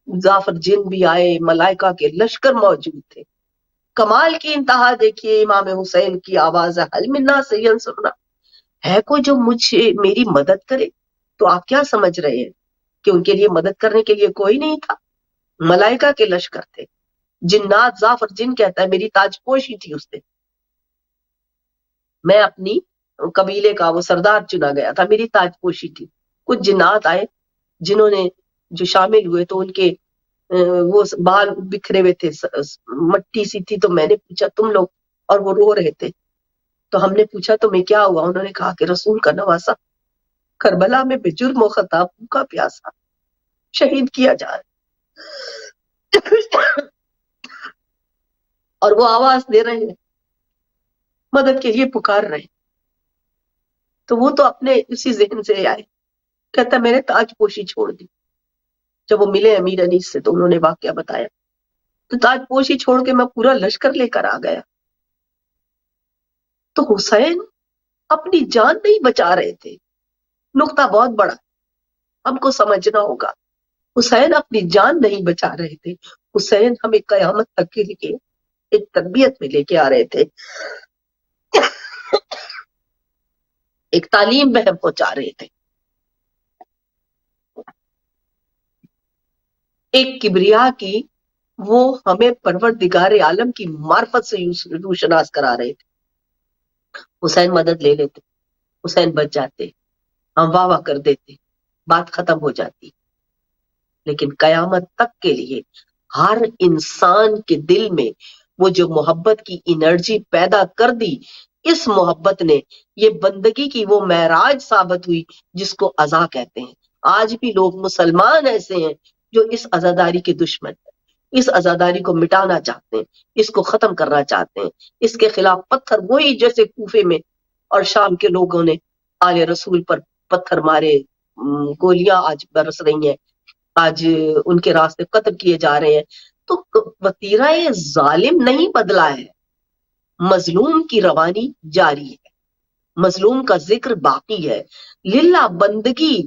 جعفر جن بھی آئے، ملائکہ کے لشکر موجود تھے. کمال کی انتہا دیکھیے، امام حسین کی آواز ہے حل منا سید سننا، ہے کوئی جو میری مدد کرے؟ تو آپ کیا سمجھ رہے ہیں کہ ان کے لیے مدد کرنے کے لیے کوئی نہیں تھا؟ ملائکہ کے لشکر تھے. جنات، جعفر جن کہتا ہے میری تاج پوشی تھی اس دن، میں اپنی قبیلے کا وہ سردار چنا گیا تھا، میری تاج پوشی تھی. کچھ جنات آئے جنہوں نے جو شامل ہوئے تو ان کے وہ بال بکھرے ہوئے تھے، مٹی سی تھی. تو میں نے پوچھا تم لوگ، اور وہ رو رہے تھے. تو ہم نے پوچھا تمہیں کیا ہوا؟ انہوں نے کہا کہ رسول کا نواسا کربلا میں بے جرم و خطا بھوکا پیاسا شہید کیا جا رہا اور وہ آواز دے رہے ہیں، مدد کے لیے پکار رہے ہیں. تو وہ تو اپنے اسی ذہن سے آئے، کہتا میں نے تاج پوشی چھوڑ دی. جب وہ ملے امیر انیس سے تو انہوں نے واقعہ بتایا، تو تاج پوشی چھوڑ کے میں پورا لشکر لے کر آ گیا. تو حسین اپنی جان نہیں بچا رہے تھے. نقطہ بہت بڑا ہم کو سمجھنا ہوگا. حسین اپنی جان نہیں بچا رہے تھے، حسین ہمیں قیامت تک کے لیے ایک تربیت میں لے کے آ رہے تھے، ایک تعلیم میں ہم پہنچا رہے تھے، ایک کبریا کی وہ ہمیں پروردگار عالم کی معرفت سے روشناس کرا رہے تھے. حسین مدد لے لیتے، حسین بچ جاتے، ہم واہ واہ کر دیتے، بات ختم ہو جاتی. لیکن قیامت تک کے لیے ہر انسان کے دل میں وہ جو محبت کی انرجی پیدا کر دی، اس محبت نے یہ بندگی کی وہ معراج ثابت ہوئی جس کو عزا کہتے ہیں. آج بھی لوگ مسلمان ایسے ہیں جو اس عزاداری کے دشمن ہیں، اس عزاداری کو مٹانا چاہتے ہیں، اس کو ختم کرنا چاہتے ہیں، اس کے خلاف پتھر، وہی جیسے کوفے میں اور شام کے لوگوں نے آل رسول پر پتھر مارے، گولیاں آج برس رہی ہیں، آج ان کے راستے قتل کیے جا رہے ہیں. تو وتیرہ ظالم نہیں بدلا ہے، مظلوم کی روانی جاری ہے، مظلوم کا ذکر باقی ہے. للہ بندگی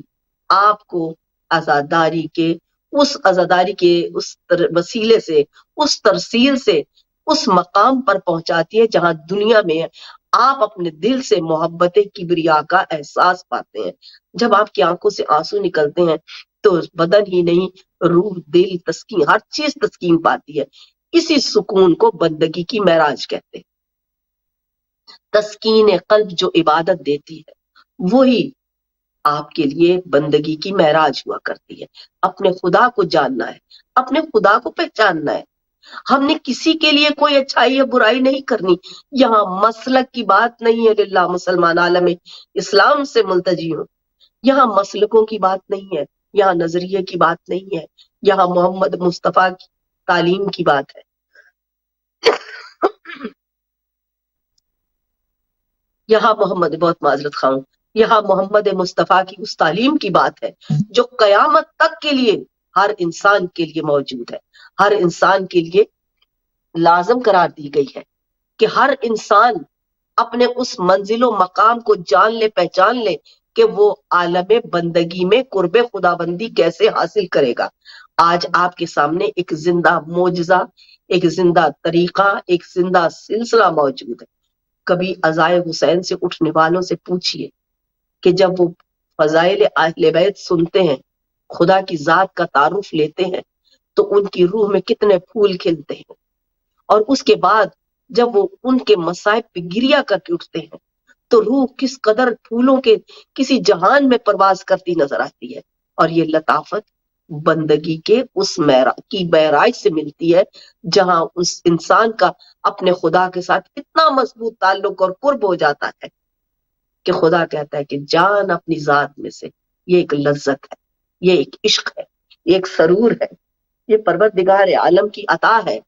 آپ کو عزاداری کے اس وسیلے سے، اس ترسیل سے اس مقام پر پہنچاتی ہے جہاں دنیا میں آپ اپنے دل سے محبت کبریا کا احساس پاتے ہیں. جب آپ کی آنکھوں سے آنسو نکلتے ہیں تو بدن ہی نہیں، روح، دل، تسکین، ہر چیز تسکین پاتی ہے. اسی سکون کو بندگی کی معراج کہتے ہیں. تسکین قلب جو عبادت دیتی ہے وہی آپ کے لیے بندگی کی معراج ہوا کرتی ہے. اپنے خدا کو جاننا ہے، اپنے خدا کو پہچاننا ہے. ہم نے کسی کے لیے کوئی اچھائی یا برائی نہیں کرنی. یہاں مسلک کی بات نہیں ہے، للہ مسلمان عالم اسلام سے ملتجی ہوں. یہاں مسلکوں کی بات نہیں ہے، یہاں نظریے کی بات نہیں ہے، یہاں محمد مصطفیٰ کی تعلیم کی بات ہے. یہاں بہت معذرت خواہ ہوں، یہاں محمد مصطفیٰ کی اس تعلیم کی بات ہے جو قیامت تک کے لیے ہر انسان کے لیے موجود ہے، ہر انسان کے لیے لازم قرار دی گئی ہے کہ ہر انسان اپنے اس منزل و مقام کو جان لے، پہچان لے کہ وہ عالم بندگی میں قرب خدا بندی کیسے حاصل کرے گا. آج آپ کے سامنے ایک زندہ معجزہ، ایک زندہ طریقہ، ایک زندہ سلسلہ موجود ہے. کبھی عزائے حسین سے اٹھنے والوں سے پوچھئے کہ جب وہ فضائل اہل بیت سنتے ہیں، خدا کی ذات کا تعارف لیتے ہیں تو ان کی روح میں کتنے پھول کھلتے ہیں، اور اس کے بعد جب وہ ان کے مصائب پہ گریا کر کے اٹھتے ہیں تو روح کس قدر پھولوں کے کسی جہان میں پرواز کرتی نظر آتی ہے. اور یہ لطافت بندگی کے اس معراج سے ملتی ہے جہاں اس انسان کا اپنے خدا کے ساتھ اتنا مضبوط تعلق اور قرب ہو جاتا ہے کہ خدا کہتا ہے کہ جان اپنی ذات میں سے، یہ ایک لذت ہے، یہ ایک عشق ہے، یہ ایک سرور ہے، یہ پروردگار عالم کی عطا ہے.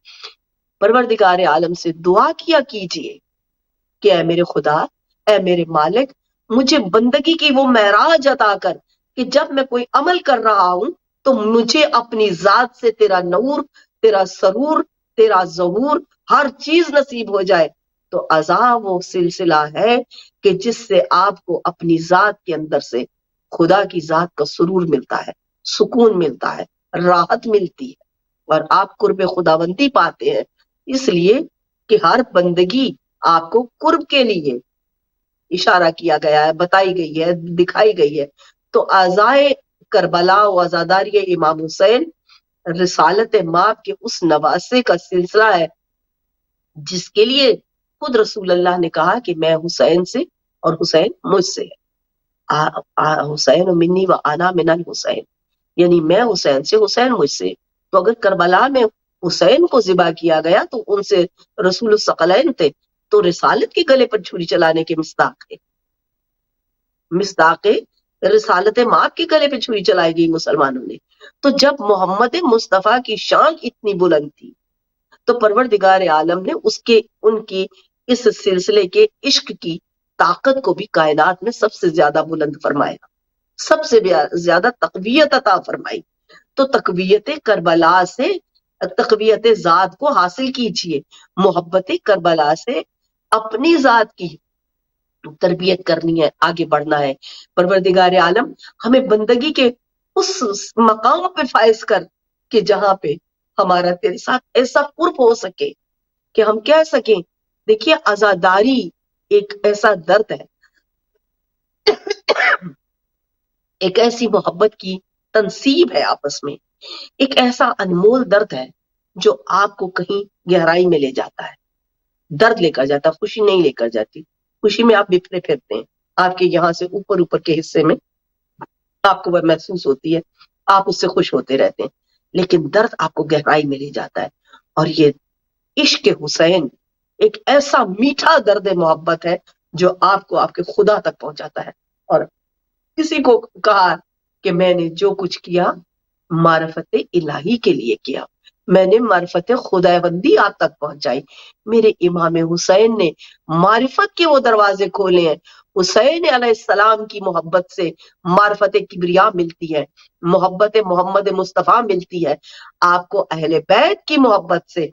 پروردگار عالم سے دعا کیا کیجئے کہ اے میرے خدا، اے میرے مالک، مجھے بندگی کی وہ معراج عطا کر کہ جب میں کوئی عمل کر رہا ہوں تو مجھے اپنی ذات سے تیرا نور، تیرا سرور، تیرا ظہور، ہر چیز نصیب ہو جائے. تو عزا وہ سلسلہ ہے کہ جس سے آپ کو اپنی ذات کے اندر سے خدا کی ذات کا سرور ملتا ہے، سکون ملتا ہے، راحت ملتی ہے، اور آپ قرب خداوندی پاتے ہیں، اس لیے کہ ہر بندگی آپ کو قرب کے لیے اشارہ کیا گیا ہے، بتائی گئی ہے، دکھائی گئی ہے۔ تو اعضائے کربلا و عزاداری امام حسین رسالت ماب کے اس نواسے کا سلسلہ ہے جس کے لیے خود رسول اللہ نے کہا کہ میں حسین سے اور حسین مجھ سے ہے۔ حسین منی و انا من الحسین، یعنی میں حسین سے، حسین مجھ سے۔ تو اگر کربلا میں حسین کو ذبح کیا گیا تو ان سے رسول الثقلین تھے، تو رسالت کے گلے پر چھری چلانے کے مصداق ہے، مصداق رسالت ماں کے گلے پہ چھری چلائی گئی مسلمانوں نے۔ تو جب محمد مصطفیٰ کی شان اتنی بلند تھی تو پروردگار عالم نے ان کی اس سلسلے کے عشق کی طاقت کو بھی کائنات میں سب سے زیادہ بلند فرمایا، سب سے زیادہ تقویت عطا فرمائی۔ تو تقویت کربلا سے، تقویت ذات کو حاصل کیجئے، محبت کربلا سے اپنی ذات کی تربیت کرنی ہے، آگے بڑھنا ہے۔ پروردگار عالم ہمیں بندگی کے اس مقام پہ فائز کر کہ جہاں پہ ہمارا تیرے ساتھ ایسا قرب ہو سکے کہ ہم کہہ سکیں، دیکھیے عزاداری ایک ایسا درد ہے، ایک ایسی محبت کی تنصیب ہے آپس میں، ایک ایسا انمول درد ہے جو آپ کو کہیں گہرائی میں لے جاتا ہے، درد لے کر جاتا، خوشی نہیں لے کر جاتی۔ خوشی میں آپ بکھرے پھرتے ہیں، آپ کے یہاں سے اوپر کے حصے میں آپ کو وہ محسوس ہوتی ہے، آپ اس سے خوش ہوتے رہتے ہیں، لیکن درد آپ کو گہرائی میں لے جاتا ہے۔ اور یہ عشق حسین ایک ایسا میٹھا درد محبت ہے جو آپ کو آپ کے خدا تک پہنچاتا ہے۔ اور کسی کو کہا کہ میں نے جو کچھ کیا معرفت الہی کے لیے کیا، میں نے معرفت خداوندی آپ تک پہنچائی۔ میرے امام حسین نے معرفت کے وہ دروازے کھولے ہیں۔ حسین علیہ السلام کی محبت سے معرفت کبریا ملتی ہے، محبت محمد مصطفیٰ ملتی ہے۔ آپ کو اہل بیت کی محبت سے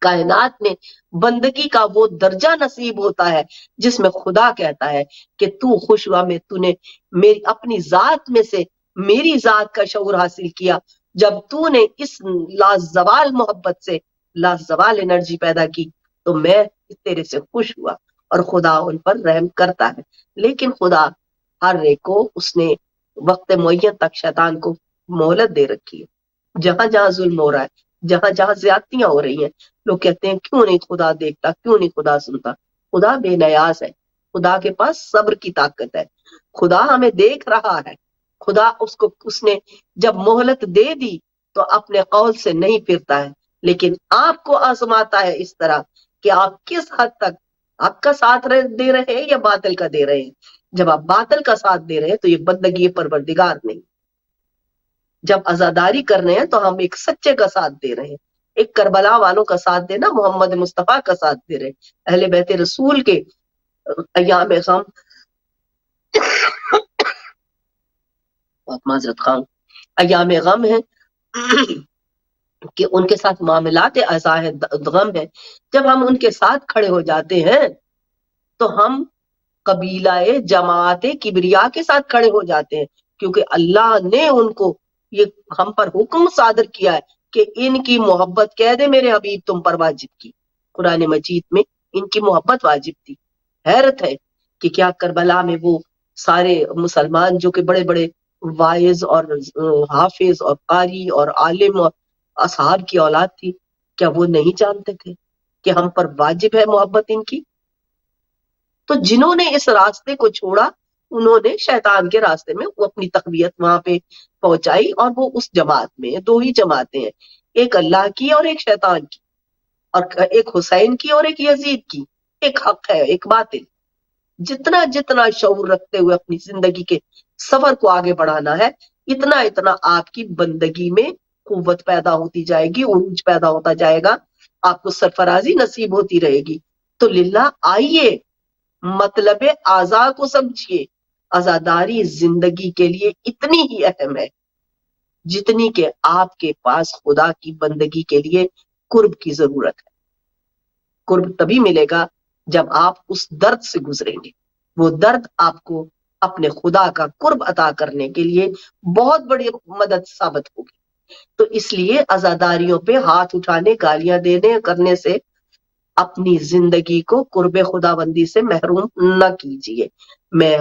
کائنات میں بندگی کا وہ درجہ نصیب ہوتا ہے جس میں خدا کہتا ہے کہ تو خوش ہوا میں تو نے میری اپنی ذات میں سے میری ذات کا شعور حاصل کیا، جب تو نے اس لازوال محبت سے لازوال انرجی پیدا کی تو میں تیرے سے خوش ہوا، اور خدا ان پر رحم کرتا ہے۔ لیکن خدا ہر ایک کو اس نے وقت معین تک شیطان کو مہلت دے رکھی ہے۔ جہاں جہاں ظلم ہو رہا ہے، جہاں جہاں زیادتیاں ہو رہی ہیں، لوگ کہتے ہیں کیوں نہیں خدا دیکھتا، کیوں نہیں خدا سنتا؟ خدا بے نیاز ہے، خدا کے پاس صبر کی طاقت ہے، خدا ہمیں دیکھ رہا ہے۔ خدا اس نے جب مہلت دے دی تو اپنے قول سے نہیں پھرتا ہے، لیکن آپ کو آزماتا ہے اس طرح کہ آپ کس حد تک حق کا ساتھ دے رہے ہیں یا باطل کا دے رہے ہیں۔ جب آپ باطل کا ساتھ دے رہے ہیں تو یہ بندگی پروردگار نہیں، جب عزاداری کر رہے ہیں تو ہم ایک سچے کا ساتھ دے رہے ہیں، ایک کربلا والوں کا ساتھ دینا، محمد مصطفیٰ کا ساتھ دے رہے ہیں، اہل بیت رسول کے ایام غم، معذرت خواہ، ایام غم ہے کہ ان کے ساتھ معاملات ازاہ غم ہے۔ جب ہم ان کے ساتھ کھڑے ہو جاتے ہیں تو ہم قبیلہ جماعت کبریا کے ساتھ کھڑے ہو جاتے ہیں، کیونکہ اللہ نے ان کو یہ ہم پر حکم صادر کیا ہے کہ ان کی محبت کہہ دے میرے حبیب تم پر واجب کی۔ قرآن مجید میں ان کی محبت واجب تھی۔ حیرت ہے کہ کیا کربلا میں وہ سارے مسلمان جو کہ بڑے بڑے واعظ اور حافظ اور قاری اور عالم اور اصحاب کی اولاد تھی، کیا وہ نہیں جانتے تھے کہ ہم پر واجب ہے محبت ان کی؟ تو جنہوں نے اس راستے کو چھوڑا انہوں نے شیطان کے راستے میں وہ اپنی تقویت وہاں پہ پہنچائی، اور وہ اس جماعت میں دو ہی جماعتیں ہیں، ایک اللہ کی اور ایک شیطان کی، اور ایک حسین کی اور ایک یزید کی، ایک حق ہے ایک باطل۔ جتنا جتنا شعور رکھتے ہوئے اپنی زندگی کے سفر کو آگے بڑھانا ہے، اتنا اتنا آپ کی بندگی میں قوت پیدا ہوتی جائے گی، عروج پیدا ہوتا جائے گا، آپ کو سرفرازی نصیب ہوتی رہے گی۔ تو للہ آئیے مطلب آزا کو سمجھیے، آزاداری زندگی کے لیے اتنی ہی اہم ہے جتنی کہ آپ کے پاس خدا کی بندگی کے لیے قرب کی ضرورت ہے۔ قرب تبھی ملے گا جب آپ اس درد سے گزریں گے، وہ درد آپ کو اپنے خدا کا قرب عطا کرنے کے لیے بہت بڑی مدد ثابت ہوگی۔ تو اس لیے عزاداریوں پہ ہاتھ اٹھانے، گالیاں دینے کرنے سے اپنی زندگی کو قرب خداوندی سے محروم نہ کیجیے۔ میں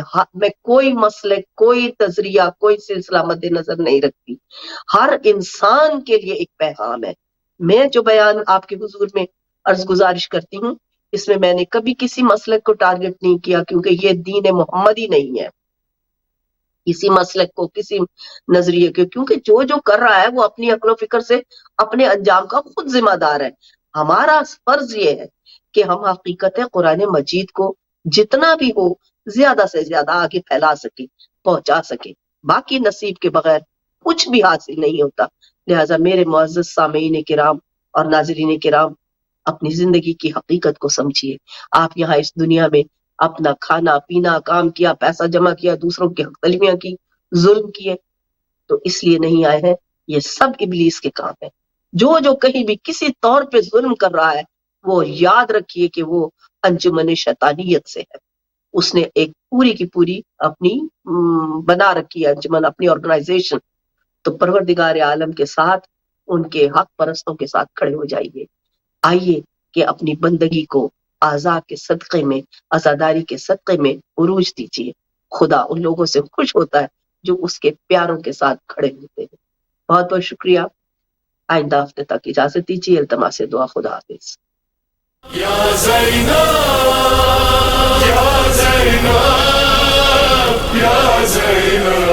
کوئی مسلک، کوئی نظریہ، کوئی سلسلہ مد نظر نہیں رکھتی، ہر انسان کے لیے ایک پیغام ہے۔ میں جو بیان آپ کے حضور میں عرض گزارش کرتی ہوں، اس میں میں نے کبھی کسی مسلک کو ٹارگٹ نہیں کیا، کیونکہ یہ دین محمدی نہیں ہے، کسی مسلک کو، کسی نظریے کو، کیونکہ جو کر رہا ہے وہ اپنی عقل و فکر سے اپنے انجام کا خود ذمہ دار ہے۔ ہمارا فرض یہ ہے کہ ہم حقیقت قرآن مجید کو جتنا بھی ہو زیادہ سے زیادہ آگے پھیلا سکیں، پہنچا سکیں۔ باقی نصیب کے بغیر کچھ بھی حاصل نہیں ہوتا۔ لہٰذا میرے معزز سامعین کرام اور ناظرین کرام، اپنی زندگی کی حقیقت کو سمجھیے۔ آپ یہاں اس دنیا میں اپنا کھانا پینا، کام کیا، پیسہ جمع کیا، دوسروں کی حق تلفیاں کی، ظلم کیے، تو اس لیے نہیں آئے ہیں۔ یہ سب ابلیس کے کام ہے۔ جو کہیں بھی کسی طور پہ ظلم کر رہا ہے، وہ یاد رکھیے کہ وہ انجمن شیطانیت سے ہے۔ اس نے ایک پوری کی پوری اپنی بنا رکھی ہے انجمن، اپنی آرگنائزیشن۔ تو پروردگار عالم کے ساتھ، ان کے حق پرستوں کے ساتھ کھڑے ہو جائیے۔ آئیے کہ اپنی بندگی کو اعضاء کے صدقے میں، عزاداری کے صدقے میں عروج دیجیے۔ خدا ان لوگوں سے خوش ہوتا ہے جو اس کے پیاروں کے ساتھ کھڑے ہوتے ہیں۔ بہت بہت شکریہ۔ آئندہ ہفتے تک اجازت دیجیے۔ التماس دعا، خدا حافظ۔ یا زینب، یا زینب، یا زینب